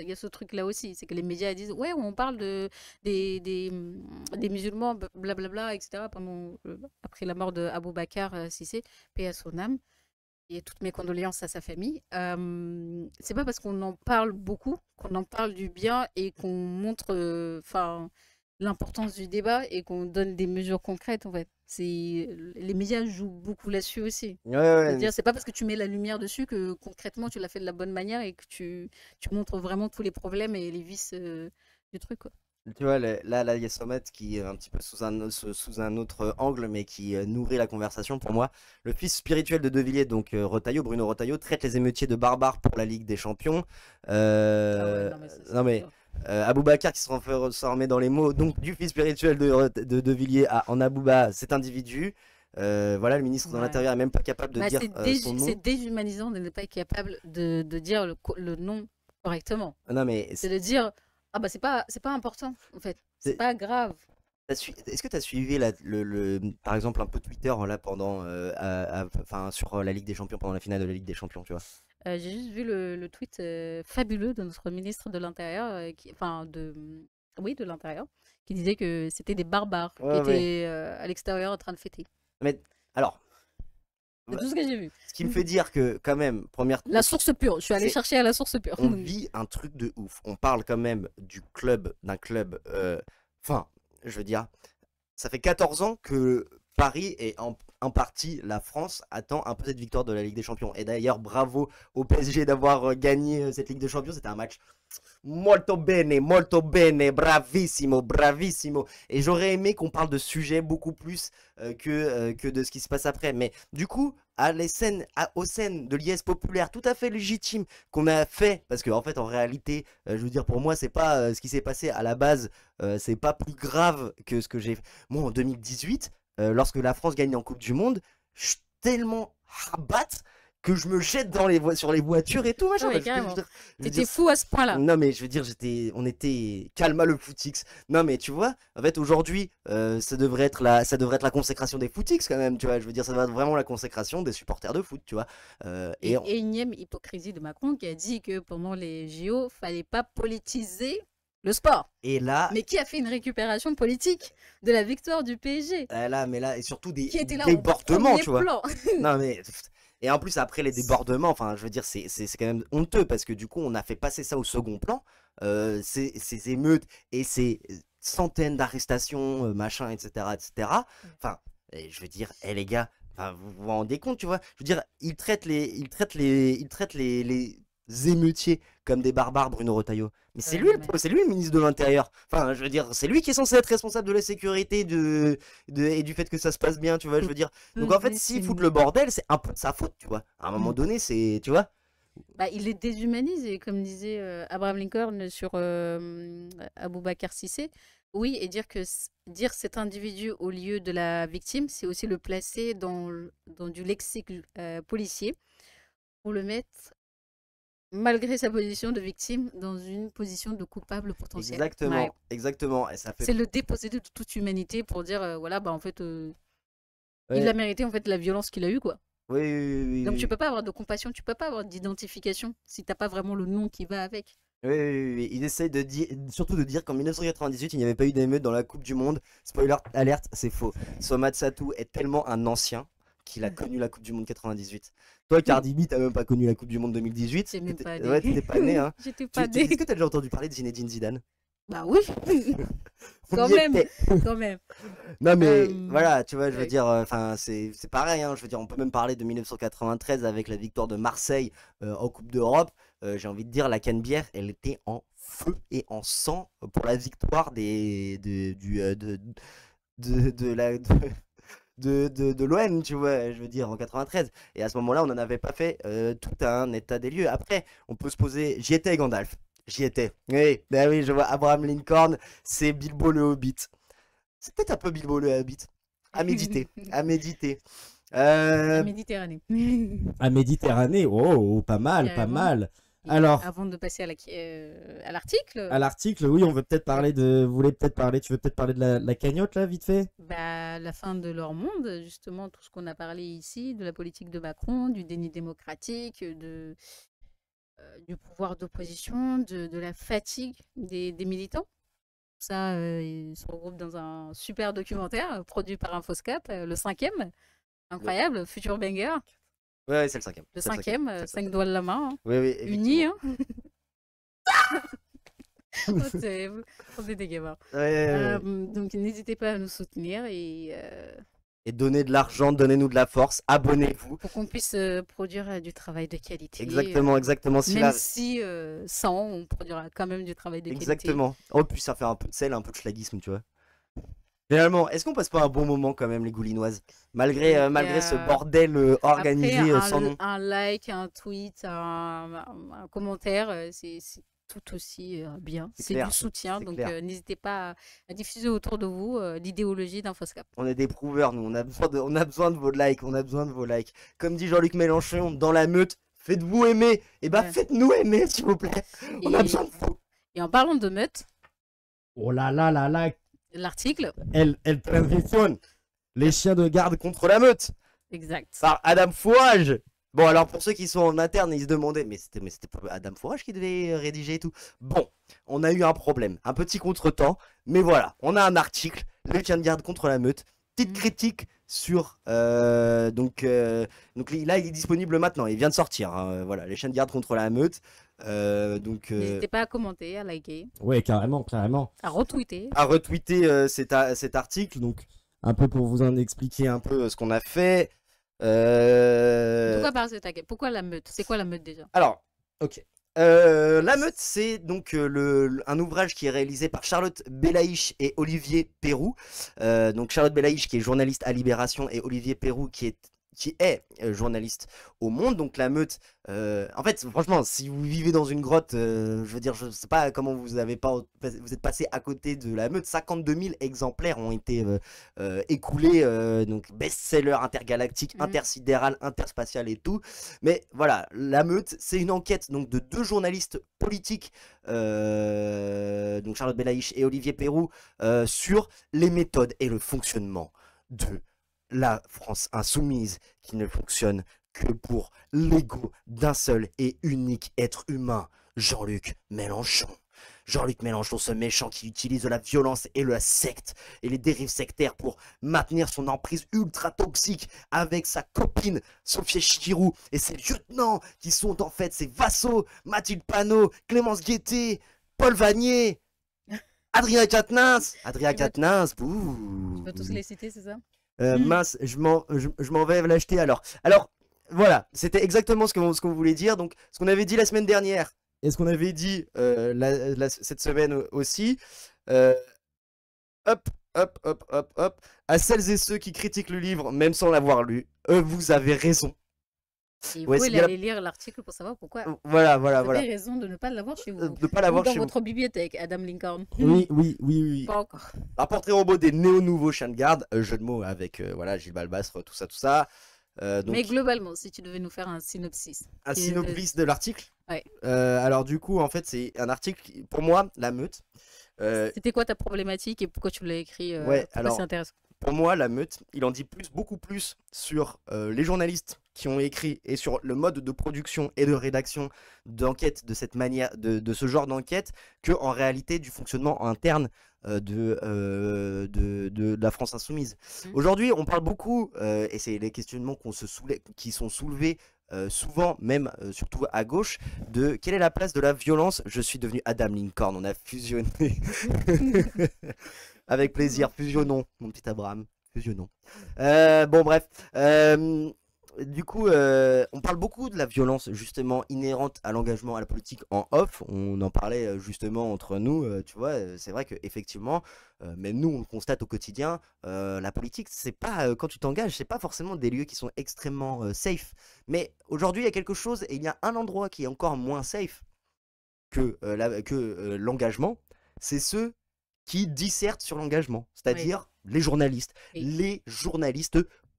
il y a ce truc-là aussi, c'est que les médias disent ouais, on parle des musulmans, blablabla, etc. Après la mort de Abou Bakar Cissé, paix à son âme, et toutes mes condoléances à sa famille. C'est pas parce qu'on en parle beaucoup qu'on en parle du bien et qu'on montre, enfin, l'importance du débat et qu'on donne des mesures concrètes en fait. Les médias jouent beaucoup là-dessus aussi. Ouais, ouais, C'est-à-dire, c'est pas parce que tu mets la lumière dessus que concrètement tu l'as fait de la bonne manière et que tu montres vraiment tous les problèmes et les vices du truc, quoi. tu vois, là, il y a Somet qui est un petit peu sous un autre angle, mais qui nourrit la conversation pour moi. Le fils spirituel de De Villiers, donc Bruno Retailleau, traite les émeutiers de barbares pour la Ligue des Champions. Ah ouais, non, mais ça, c'est Non mais, dur. Aboubacar qui se remet dans les mots donc du fils spirituel de Villiers en Abouba, cet individu. Voilà, le ministre de Ouais. l'Intérieur est même pas capable de Bah, dire son nom. c'est déshumanisant de ne pas être capable de dire le nom correctement. Non mais, C'est de dire, ah bah c'est pas important en fait. C'est C'est- pas grave. est-ce que tu as suivi par exemple un peu Twitter là pendant, enfin sur la Ligue des Champions, pendant la finale de la Ligue des Champions, tu vois? J'ai juste vu le tweet fabuleux de notre ministre de l'Intérieur, oui, de l'Intérieur, qui disait que c'était des barbares Ouais, qui ouais. étaient à l'extérieur en train de fêter. Mais alors, C'est tout ce que j'ai vu. ce qui me fait dire que quand même, première, La source pure. Je suis allée C'est- chercher à la source pure. on vit un truc de ouf. On parle quand même d'un club. Enfin, je veux dire, ça fait 14 ans que Paris et en partie la France attend un peu cette victoire de la Ligue des Champions. Et d'ailleurs, bravo au PSG d'avoir gagné cette Ligue des Champions. C'était un match molto bene, bravissimo, bravissimo. Et j'aurais aimé qu'on parle de sujets beaucoup plus que de ce qui se passe après. Mais du coup, aux scènes de liesse populaire tout à fait légitime qu'on a fait, parce que en fait, en réalité, je veux dire, pour moi, c'est pas ce qui s'est passé à la base, c'est pas plus grave que ce que j'ai. Moi, en 2018, lorsque la France gagne en Coupe du Monde, je suis tellement rabat que je me jette sur les voitures et tout, machin. Ouais, Parce que carrément. je veux T'étais dire, fou à ce point-là. non mais je veux dire, on était calma le footix. Non mais tu vois, en fait aujourd'hui, ça devrait être la consécration des footix quand même, tu vois. Je veux dire, ça devrait être vraiment la consécration des supporters de foot, tu vois. Et énième hypocrisie de Macron qui a dit que pendant les JO, fallait pas politiser le sport. et là, Mais qui a fait une récupération politique de la victoire du PSG, mais là, et surtout des qui était là débordements, au premier tu vois. plan. Non mais et en plus après les débordements, enfin je veux dire c'est quand même honteux parce que du coup on a fait passer ça au second plan, ces émeutes et ces centaines d'arrestations, machin, etc., etc. Enfin, je veux dire, les gars, enfin, vous vous rendez compte, tu vois? Je veux dire, ils traitent émeutiers comme des barbares, Bruno Retailleau. Mais c'est Ouais, lui, mais- c'est lui le ministre de l'Intérieur. Enfin, je veux dire, c'est lui qui est censé être responsable de la sécurité et du fait que ça se passe bien, tu vois, je veux dire. Donc en fait, Mais s'il c'est- fout le bordel, c'est un peu de sa faute, tu vois. À un moment donné, c'est, tu vois. Bah, il les déshumanise, et comme disait Abraham Lincoln sur Aboubacar Cissé, oui, et dire cet individu au lieu de la victime, c'est aussi le placer dans du lexique policier pour le mettre, malgré sa position de victime, dans une position de coupable potentiel. Exactement, Ouais. exactement. Et ça fait. C'est le déposséder de toute humanité pour dire, voilà, bah en fait, Ouais. il a mérité en fait la violence qu'il a eue, quoi. Oui, oui, oui, oui, Donc oui. tu peux pas avoir de compassion, tu peux pas avoir d'identification si t'as pas vraiment le nom qui va avec. Oui, oui, oui, oui. Il essaye de dire, surtout de dire qu'en 1998, il n'y avait pas eu d'émeute dans la Coupe du Monde. Spoiler alerte, c'est faux. Somat Satou est tellement un ancien qu'il a connu la Coupe du Monde 98. Toi, Cardi B, t'as même pas connu la Coupe du Monde 2018. T'es même pas né. Ouais, t'étais pas né, hein. J'étais pas Est-ce née. que t'as déjà entendu parler de Zinedine Zidane? Bah oui, On quand y même, était. quand même. Non mais Euh, voilà, tu vois, je veux ouais. dire, enfin c'est pareil, hein, je veux dire, on peut même parler de 1993 avec la victoire de Marseille en Coupe d'Europe. J'ai envie de dire, la Canebière, elle était en feu et en sang pour la victoire de l'OM, tu vois, je veux dire, en 93. Et à ce moment-là, on n'en avait pas fait tout un état des lieux. Après, on peut se poser. J'y étais, Gandalf. J'y étais. Oui, ben oui, je vois Abraham Lincoln, c'est Bilbo le Hobbit. C'est peut-être un peu Bilbo le Hobbit. À méditer, à méditer. La Méditerranée. À Méditerranée, oh, pas mal, pas Carrément. mal. Et Alors, avant de passer à l'article, à l'article, oui, on veut peut-être parler de. Vous voulez peut-être parler. Tu veux peut-être parler de la cagnotte, là, vite fait? bah, la fin de leur monde, justement, tout ce qu'on a parlé ici, de la politique de Macron, du déni démocratique, du pouvoir d'opposition, de la fatigue des militants. Ça, ils se regroupent dans un super documentaire produit par Infoscap, le 5e. Incroyable, futur banger. Ouais, c'est le cinquième. Le c'est le 5e, c'est le 5 doigts de la main, hein. Oui, oui, Unis, effectivement. hein. Oh, terrible. On est des gamins. Ouais, ouais, ouais. Donc n'hésitez pas à nous soutenir Et donnez de l'argent, donnez-nous de la force, abonnez-vous. pour qu'on puisse produire du travail de qualité. Exactement, exactement. Si Même la- si sans, on produira quand même du travail de qualité. Exactement. Oh, puis ça fait un peu de sel, un peu de schlagisme, tu vois. Finalement, est-ce qu'on passe pas un bon moment quand même, les Goulinoises? Malgré ce bordel organisé Après, sans nom. un like, un tweet, un commentaire, c'est tout aussi bien. C'est C'est clair, du soutien, c'est donc clair. n'hésitez pas à diffuser autour de vous l'idéologie d'Infoscap. On est des prouveurs, nous. On a besoin de vos likes. On a besoin de vos likes. Comme dit Jean-Luc Mélenchon, dans la meute, faites-vous aimer. Et bah, Ouais. faites-nous aimer, s'il vous plaît. On a Et- besoin de vous. Et en parlant de meute, Oh là là là là, l'article, Elle transitionne. Les chiens de garde contre la meute. exact. Par Adam Fourage. Bon, alors pour ceux qui sont en interne, ils se demandaient, mais c'était pas Adam Fourage qui devait rédiger et tout. Bon, on a eu un problème, un petit contretemps, mais voilà, on a un article, les chiens de garde contre la meute. Petite critique sur donc là il est disponible maintenant, il vient de sortir, hein, voilà, les chiens de garde contre la meute. N'hésitez pas à commenter, à liker, ouais, carrément, carrément. à retweeter. À retweeter cet article, donc un peu pour vous en expliquer un peu ce qu'on a fait. Pourquoi par cet attaque? Pourquoi la meute? C'est quoi la meute déjà? Alors, ok. La meute, c'est donc un ouvrage qui est réalisé par Charlotte Belaïch et Olivier Perroux. Donc Charlotte Belaïch qui est journaliste à Libération et Olivier Perroux qui est journaliste au Monde. Donc la meute, en fait, franchement, si vous vivez dans une grotte, je veux dire, je sais pas comment vous êtes passé à côté de la meute. 52 000 exemplaires ont été écoulés, donc best-seller intergalactique, intersidéral, interspatial et tout. Mais voilà, la meute, c'est une enquête donc de 2 journalistes politiques, donc Charlotte Belaïch et Olivier Perroux, sur les méthodes et le fonctionnement de la France insoumise, qui ne fonctionne que pour l'ego d'un seul et unique être humain, Jean-Luc Mélenchon. Jean-Luc Mélenchon, ce méchant qui utilise la violence et la secte et les dérives sectaires pour maintenir son emprise ultra toxique avec sa copine Sophie Chirou et ses lieutenants qui sont en fait ses vassaux, Mathilde Panot, Clémence Guettet, Paul Vanier, Adrien Quatennens. Adrien Quatennens, bouh. Tu peux tous les citer, c'est ça? Mince, je m'en vais l'acheter alors. Alors, Voilà, c'était exactement ce qu'on voulait dire. Donc, ce qu'on avait dit la semaine dernière et ce qu'on avait dit cette semaine aussi. Hop, hop, hop, hop, hop. À celles et ceux qui critiquent le livre, même sans l'avoir lu, vous avez raison. Il Ouais, faut c'est bien aller lire l'article pour savoir pourquoi. Voilà, Vous voilà. avez raison de ne pas l'avoir chez vous. De ne pas l'avoir Ou dans chez vous. votre bibliothèque, Adam Lincoln. Oui. Pas encore. Un portrait robot des néo-nouveaux chiens de garde, jeu de mots avec voilà, Gilles Balbastre, tout ça. Donc, Mais globalement, si tu devais nous faire un synopsis. un synopsis de l'article. Ouais. Alors du coup, en fait, c'est un article pour moi, La Meute. C'était quoi ta problématique et pourquoi tu l'as écrit Ouais, pourquoi alors, c'est intéressant? pour moi, La Meute, il en dit beaucoup plus sur les journalistes qui ont écrit et sur le mode de production et de rédaction d'enquête de cette manière, de ce genre d'enquête, que en réalité du fonctionnement interne de la France Insoumise. Aujourd'hui, on parle beaucoup, et c'est les questionnements qui sont soulevés souvent, même surtout à gauche, de quelle est la place de la violence. Je suis devenu Adam Lincoln, on a fusionné. Avec plaisir, fusionnons, mon petit Abraham, fusionnons. Bon, bref. Du coup, on parle beaucoup de la violence justement inhérente à l'engagement à la politique en off. On en parlait justement entre nous, tu vois. C'est vrai que effectivement, même nous on le constate au quotidien. La politique, c'est pas quand tu t'engages, c'est pas forcément des lieux qui sont extrêmement safe. Mais aujourd'hui, il y a quelque chose et il y a un endroit qui est encore moins safe que l'engagement. C'est ceux qui dissertent sur l'engagement, c'est-à-dire les journalistes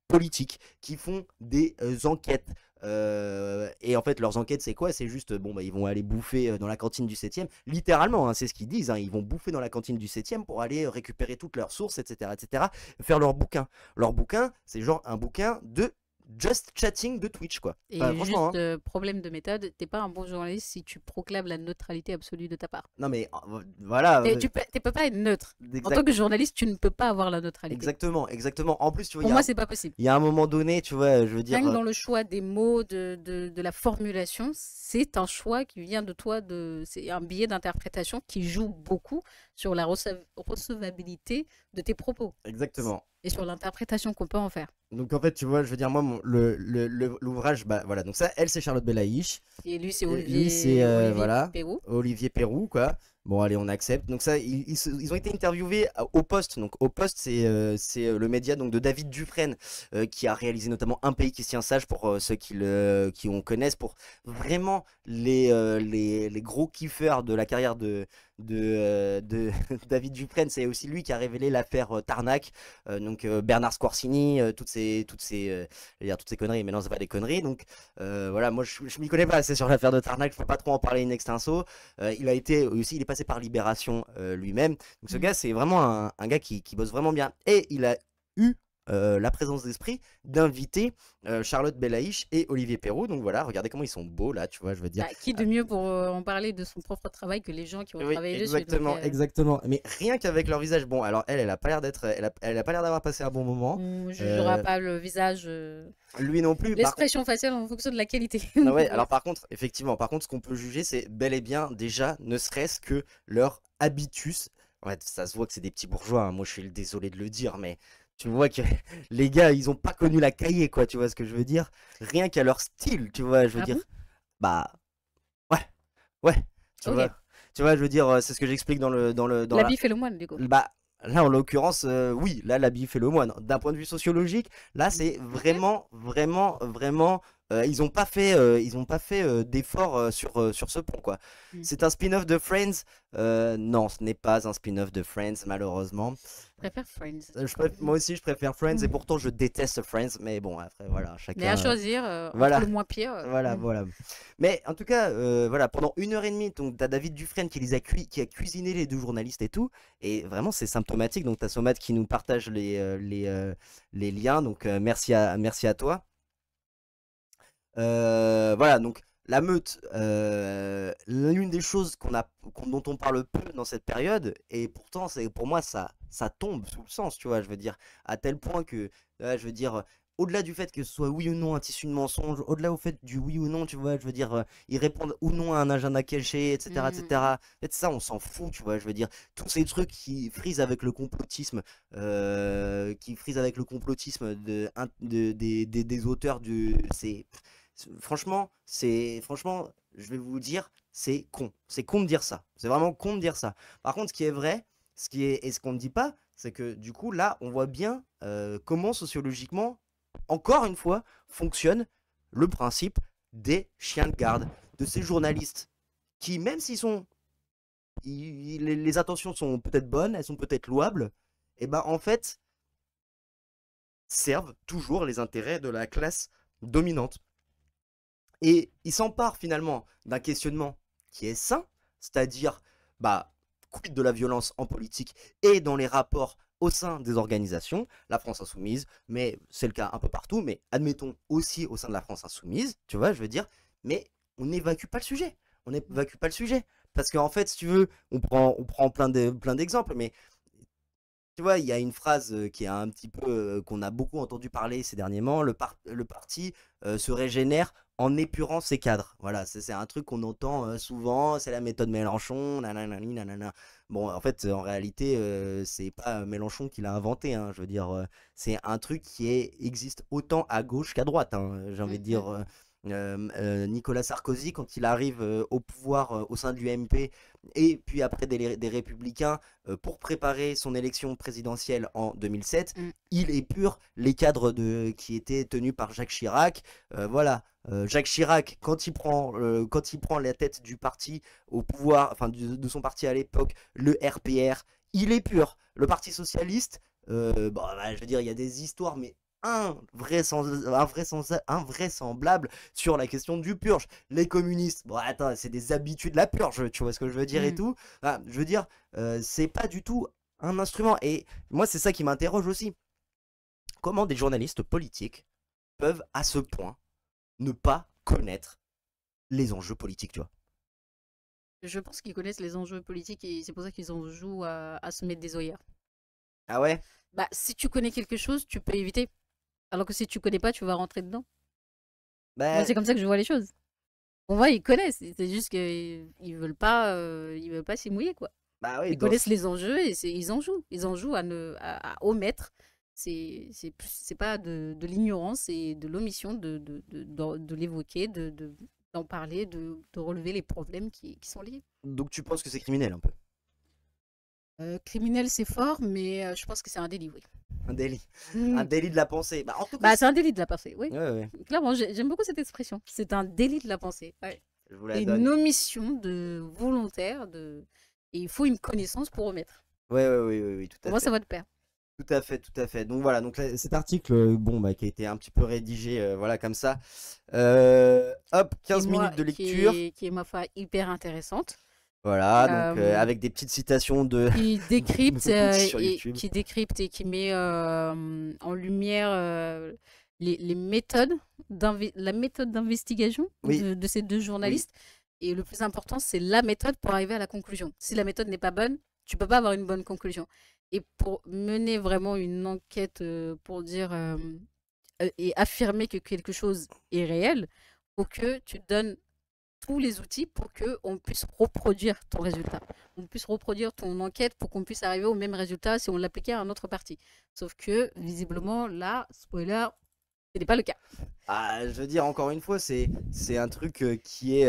politiques qui font des enquêtes. Et en fait, leurs enquêtes, c'est quoi? C'est juste, bon, bah, ils vont aller bouffer dans la cantine du 7e. Littéralement, hein, c'est ce qu'ils disent. Hein, ils vont bouffer dans la cantine du 7e pour aller récupérer toutes leurs sources, etc. Faire leur bouquin. Leur bouquin, c'est genre un bouquin de just chatting de Twitch, quoi. Et Franchement, juste hein. problème de méthode, t'es pas un bon journaliste si tu proclames la neutralité absolue de ta part. Non, mais voilà. Tu peux pas être neutre. En Exact. tant que journaliste, tu ne peux pas avoir la neutralité. Exactement. En plus, tu vois, Pour moi, c'est pas possible. il y a un moment donné, tu vois, je veux dire. Rien que dans le choix des mots, de la formulation, c'est un choix qui vient de toi, c'est un biais d'interprétation qui joue beaucoup sur la recevabilité de tes propos. Exactement. Et sur l'interprétation qu'on peut en faire. Donc en fait, tu vois, je veux dire, moi, l'ouvrage, bah voilà, donc ça, elle, c'est Charlotte Belaïch. Et lui, c'est Lui, c'est voilà, Pérou. Olivier Pérou, quoi. Bon, allez, on accepte. Donc ça, ils ont été interviewés au Poste. Donc au Poste, c'est le média donc de David Dufresne qui a réalisé notamment Un pays qui se tient sage pour ceux qui on connaissent, pour vraiment les gros kiffeurs de la carrière de David Dufresne. C'est aussi lui qui a révélé l'affaire Tarnac, donc Bernard Squarcini, toutes ces conneries. Mais non, c'est pas des conneries. Donc voilà, moi je m'y connais pas assez sur l'affaire de Tarnac, je peux pas trop en parler in extenso. Il est passé par Libération lui-même. Donc ce gars, c'est vraiment un gars qui bosse vraiment bien. Et il a eu la présence d'esprit d'inviter Charlotte Belaïch et Olivier Pérou. Donc voilà, regardez comment ils sont beaux là, tu vois, je veux dire. Qui de mieux pour en parler de son propre travail que les gens qui ont travaillé dessus. Exactement, exactement. Mais rien qu'avec leur visage. Bon, alors elle a pas l'air d'être, elle a pas l'air d'avoir passé un bon moment. Je n'aurai pas le visage. Lui non plus. L'expression faciale en fonction de la qualité. Ah ouais, alors par contre, effectivement, ce qu'on peut juger, c'est bel et bien déjà, ne serait-ce que leur habitus. En fait, ça se voit que c'est des petits bourgeois. Hein. Moi, je suis désolé de le dire, mais tu vois que les gars, ils ont pas connu la cahier, quoi. Tu vois ce que je veux dire? Rien qu'à leur style, tu vois, je veux dire. Bah, ouais. Tu vois, je veux dire, c'est ce que j'explique dans L'habit fait le moine, du coup. Bah. Là, en l'occurrence, oui, là, l'habit fait le moine. D'un point de vue sociologique, là, c'est vraiment, ils n'ont pas fait d'effort sur ce pont, quoi. C'est un spin-off de Friends. Non, ce n'est pas un spin-off de Friends, malheureusement. Je préfère Friends. Moi aussi, je préfère Friends et pourtant, je déteste Friends. Mais bon, après, voilà, chacun. Mais à choisir, voilà. entre le moins pire. Voilà. Mais en tout cas, voilà, pendant 1h30, donc t'as David Dufresne qui a cuisiné les deux journalistes et tout. Et vraiment, c'est symptomatique. Donc t'as Somat qui nous partage les liens. Donc merci à toi. Voilà, donc la meute, l'une des choses dont on parle peu dans cette période, et pourtant pour moi ça tombe sous le sens, tu vois, je veux dire, à tel point que, je veux dire, au-delà du fait que ce soit oui ou non un tissu de mensonge, au-delà au fait du oui ou non, tu vois, je veux dire, ils répondent ou non à un agenda caché, etc., etc. En fait, ça, on s'en fout, tu vois, je veux dire, tous ces trucs qui frisent avec le complotisme, des auteurs franchement, franchement, je vais vous dire, c'est con. C'est con de dire ça. C'est vraiment con de dire ça. Par contre, ce qui est vrai, et ce qu'on ne dit pas, c'est que du coup, là, on voit bien comment sociologiquement, encore une fois, fonctionne le principe des chiens de garde, de ces journalistes qui, même s'ils sont, les intentions sont peut-être bonnes, elles sont peut-être louables, et ben en fait, servent toujours les intérêts de la classe dominante. Et ils s'emparent finalement d'un questionnement qui est sain, c'est-à-dire, bah, quid de la violence en politique et dans les rapports au sein des organisations, la France insoumise, mais c'est le cas un peu partout, mais admettons aussi au sein de la France insoumise, tu vois, je veux dire, mais on n'évacue pas le sujet. On n'évacue pas le sujet. Parce qu'en fait, si tu veux, on prend plein d'exemples, mais tu vois, il y a une phrase qui est un petit peu, qu'on a beaucoup entendu parler ces dernièrement, le parti se régénère en épurant ses cadres. Voilà, c'est un truc qu'on entend souvent, c'est la méthode Mélenchon, nananani, nanana. Bon, en fait, en réalité, c'est pas Mélenchon qui l'a inventé, hein, je veux dire, c'est un truc existe autant à gauche qu'à droite, hein, j'ai envie de dire. Nicolas Sarkozy, quand il arrive au pouvoir au sein de l'UMP et puis après des Républicains pour préparer son élection présidentielle en 2007, il épure les cadres qui étaient tenus par Jacques Chirac. Voilà, Jacques Chirac, quand il prend la tête du parti au pouvoir, enfin de son parti à l'époque, le RPR, il épure. Le Parti Socialiste, je veux dire, il y a des histoires, mais invraisemblable sur la question du purge. Les communistes, bon attends, c'est des habitués de la purge, tu vois ce que je veux dire et tout. Ah, je veux dire, c'est pas du tout un instrument. Et moi, c'est ça qui m'interroge aussi. Comment des journalistes politiques peuvent à ce point ne pas connaître les enjeux politiques, tu vois? Je pense qu'ils connaissent les enjeux politiques et c'est pour ça qu'ils en jouent à se mettre des œillères. Ah ouais? Bah, si tu connais quelque chose, tu peux éviter. Alors que si tu connais pas, tu vas rentrer dedans. Moi, c'est comme ça que je vois les choses. On voit, ils connaissent. C'est juste qu'ils veulent pas s'y mouiller, quoi. Bah oui, ils connaissent les enjeux et ils en jouent. Ils en jouent à omettre. C'est pas de l'ignorance et de l'omission de l'évoquer, d'en parler, de relever les problèmes qui sont liés. Donc tu penses que c'est criminel un peu? Criminel, c'est fort, mais je pense que c'est un délit, oui. Un délit. Un délit de la pensée. Bah, en tout cas, c'est un délit de la pensée, oui. Ouais. Clairement, j'aime beaucoup cette expression. C'est un délit de la pensée. Ouais. Je vous la donne. Une omission volontaire. Et il faut une connaissance pour omettre. Oui, tout à fait. Pour moi, ça va de pair. Tout à fait. Donc voilà, donc là, cet article, qui a été un petit peu rédigé, voilà, comme ça. 15 minutes de lecture. Qui est, ma foi, hyper intéressante. Voilà, donc avec des petites citations qui décrypte sur qui décrypte et qui met en lumière les méthodes la méthode d'investigation de ces deux journalistes. Et le plus important, c'est la méthode pour arriver à la conclusion. Si la méthode n'est pas bonne, tu peux pas avoir une bonne conclusion. Et pour mener vraiment une enquête pour dire et affirmer que quelque chose est réel, faut que tu donnes tous les outils pour qu'on puisse reproduire ton résultat. On puisse reproduire ton enquête pour qu'on puisse arriver au même résultat si on l'appliquait à un autre parti. Sauf que, visiblement, là, spoiler, ce n'est pas le cas. Ah, je veux dire, encore une fois, c'est un truc qui est...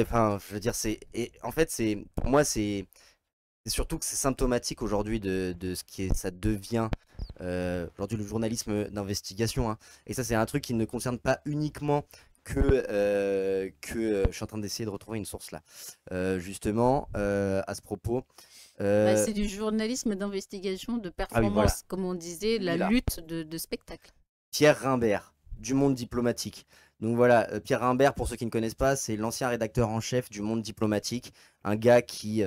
enfin, je veux dire, en fait, pour moi, c'est surtout que c'est symptomatique aujourd'hui de ce ça devient aujourd'hui le journalisme d'investigation. Hein. Et ça, c'est un truc qui ne concerne pas uniquement je suis en train d'essayer de retrouver une source là, justement, à ce propos. C'est du journalisme d'investigation, de performance, comme on disait, la lutte de spectacle. Pierre Rimbert, du Monde diplomatique. Donc voilà, Pierre Rimbert, pour ceux qui ne connaissent pas, c'est l'ancien rédacteur en chef du Monde diplomatique, un gars qui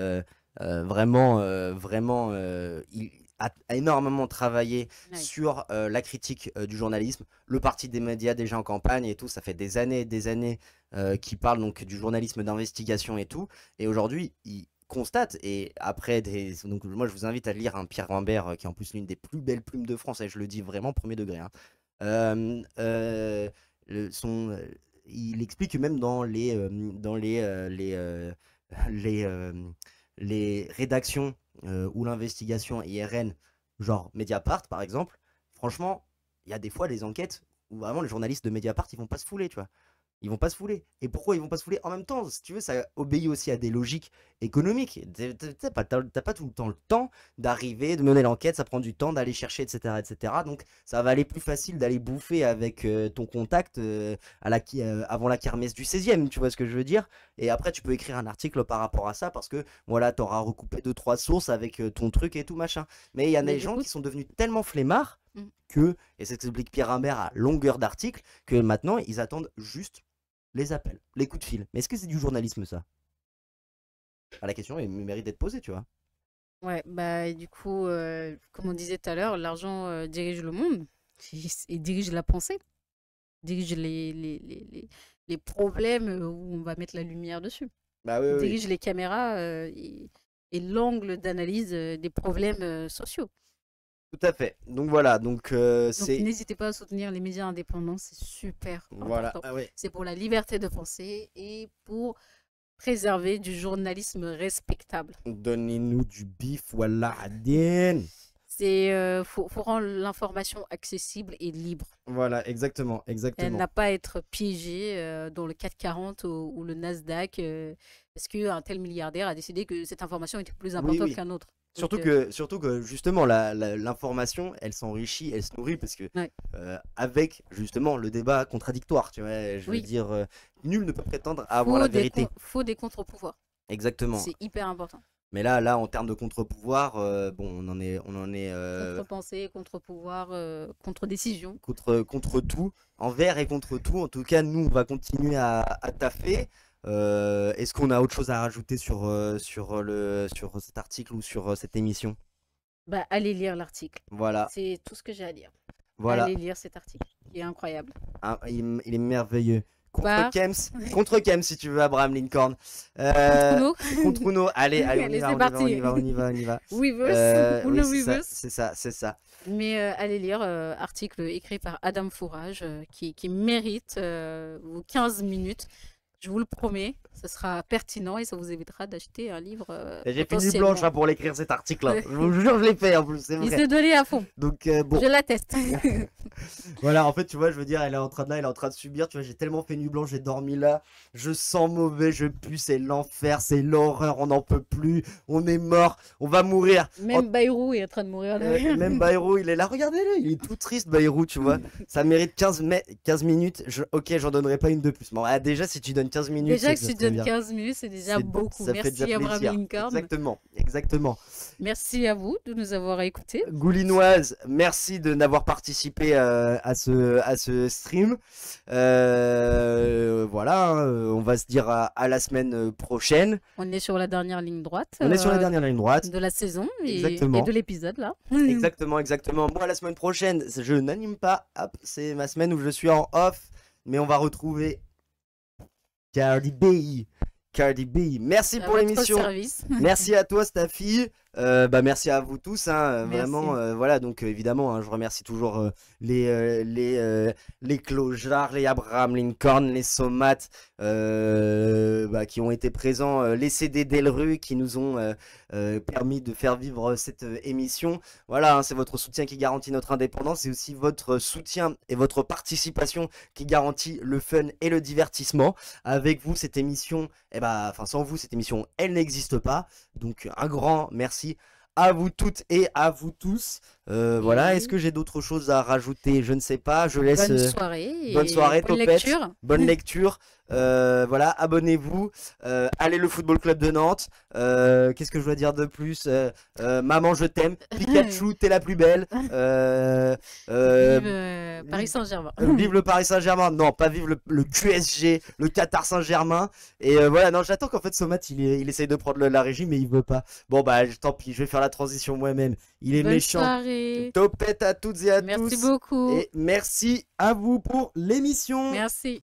vraiment, il a énormément travaillé sur la critique du journalisme, le parti des médias déjà en campagne et tout. Ça fait des années et des années qu'il parle donc du journalisme d'investigation et tout. Et aujourd'hui, il constate, et après donc moi je vous invite à lire un Pierre Rimbert qui est en plus l'une des plus belles plumes de France, et je le dis vraiment premier degré, hein. Il explique que même les, euh, les rédactions ou l'investigation IRN, genre Mediapart par exemple, franchement, il y a des fois des enquêtes où vraiment les journalistes de Mediapart, ils vont pas se fouler, tu vois. Ils vont pas se fouler. Et pourquoi ils vont pas se fouler? En même temps, si tu veux, ça obéit aussi à des logiques économiques. T'as pas tout le temps d'arriver, de mener l'enquête, ça prend du temps d'aller chercher, etc., etc. Donc ça va aller plus facile d'aller bouffer avec ton contact avant la kermesse du 16e, tu vois ce que je veux dire? Et après, tu peux écrire un article par rapport à ça parce que voilà, t'auras recoupé 2-3 sources avec ton truc et tout machin. Mais il y a Mais des du gens coup, qui sont devenus tellement flemmards Mm. et ça s'explique Pierre Imbert à longueur d'article, que maintenant ils attendent juste les appels, les coups de fil. Mais est-ce que c'est du journalisme ça? La question mérite d'être posée, tu vois. ouais, bah, et du coup, comme on disait tout à l'heure, l'argent dirige le monde et dirige la pensée, dirige les problèmes où on va mettre la lumière dessus, Bah oui, oui, oui. dirige les caméras et l'angle d'analyse des problèmes sociaux. Tout à fait. Donc voilà, donc Donc c'est... n'hésitez pas à soutenir les médias indépendants, c'est super Voilà, important. ah ouais. C'est pour la liberté de penser et pour préserver du journalisme respectable. Donnez-nous du bif, voilà, Adine. Faut rendre l'information accessible et libre. Voilà, exactement, Elle exactement. n'a pas à être piégée dans le 440 ou le Nasdaq parce qu'un tel milliardaire a décidé que cette information était plus Oui, importante oui. qu'un autre. Surtout Donc, que justement l'information elle s'enrichit, elle se nourrit parce que ouais. avec justement le débat contradictoire, tu vois, je veux Oui. dire, nul ne peut prétendre à avoir la vérité. Faut des contre-pouvoirs. Exactement. C'est hyper important. Mais là en termes de contre-pouvoir, bon, on en est Contre-pensée, contre-pouvoir, contre-décision. contre tout, envers et contre tout. En tout cas, nous on va continuer à taffer. Est-ce qu'on a autre chose à rajouter sur cet article ou sur cette émission? Bah, allez lire l'article. Voilà, C'est tout ce que j'ai à dire. voilà. Allez lire cet article. Il est incroyable. Ah, il est merveilleux. Bah. Contre Kems si tu veux, Abraham Lincoln. Uno. Contre Uno. Allez, on y Allez, va, c'est on y va, parti. on y va, on y va, on y va. Weverse. Oui, Uno c'est ça, Weverse. c'est ça, c'est ça. Mais allez lire article écrit par Adam Fourage qui mérite vos 15 minutes. Je vous le promets, ce sera pertinent et ça vous évitera d'acheter un livre. J'ai fait nuit potentiellement. blanche là, pour l'écrire cet article-là. Je vous jure, je l'ai fait en plus, c'est Il vrai. s'est donné à fond. Donc bon. Je l'atteste. Voilà, en fait, tu vois, je veux dire, elle est en train de subir, tu vois, j'ai tellement fait nuit blanche, j'ai dormi là, je sens mauvais, je pue, c'est l'enfer, c'est l'horreur, on n'en peut plus, on est mort, on va mourir. Même Bayrou est en train de mourir derrière. Même Bayrou, il est là, regardez-le, il est tout triste, Bayrou, tu vois. Ça mérite 15 minutes, ok, j'en donnerai pas une de plus. Bon, déjà, si tu donnes 15 minutes, Déjà c'est que tu ça serait donnes bien. 15 minutes, c'est déjà beaucoup. Ça fait déjà Merci Abraham plaisir. Lincoln. Exactement, exactement. Merci à vous de nous avoir écoutés. Goulinoise, merci de n'avoir participé à ce stream. Voilà, hein, on va se dire à la semaine prochaine. On est sur la dernière ligne droite. On est sur la dernière ligne droite. De la saison et Exactement. de l'épisode là. Exactement, exactement. Moi, la semaine prochaine, je n'anime pas. Hop, c'est ma semaine où je suis en off. Mais on va retrouver Cardi B. Cardi B. Merci À pour votre l'émission. service. Merci à toi, Staffy. Merci à vous tous. Hein, Merci. vraiment, voilà. Donc, évidemment, hein, je remercie toujours les clochards, les Abraham Lincoln, les Somates qui ont été présents, les CD Delru qui nous ont permis de faire vivre cette émission. Voilà, hein, c'est votre soutien qui garantit notre indépendance. C'est aussi votre soutien et votre participation qui garantit le fun et le divertissement. Avec vous, cette émission, sans vous, cette émission, elle n'existe pas. Donc, un grand merci à vous toutes et à vous tous. Voilà, est-ce que j'ai d'autres choses à rajouter? Je ne sais pas, je laisse... Bonne soirée. Bonne soirée, bonne Topette. lecture. Bonne lecture. Voilà, abonnez-vous. Allez le Football Club de Nantes. Qu'est-ce que je dois dire de plus? Maman, je t'aime. Pikachu, t'es la plus belle. Vive Paris Saint-Germain. Vive le Paris Saint-Germain. Non, pas vive le QSG, le Qatar Saint-Germain. Et voilà, non, j'attends qu'en fait Somat il essaye de prendre la régie, mais il veut pas. Bon, bah, tant pis, je vais faire la transition moi-même. Il est Bonne méchant. soirée. Topette à toutes et à tous. Merci beaucoup. Et merci à vous pour l'émission. Merci.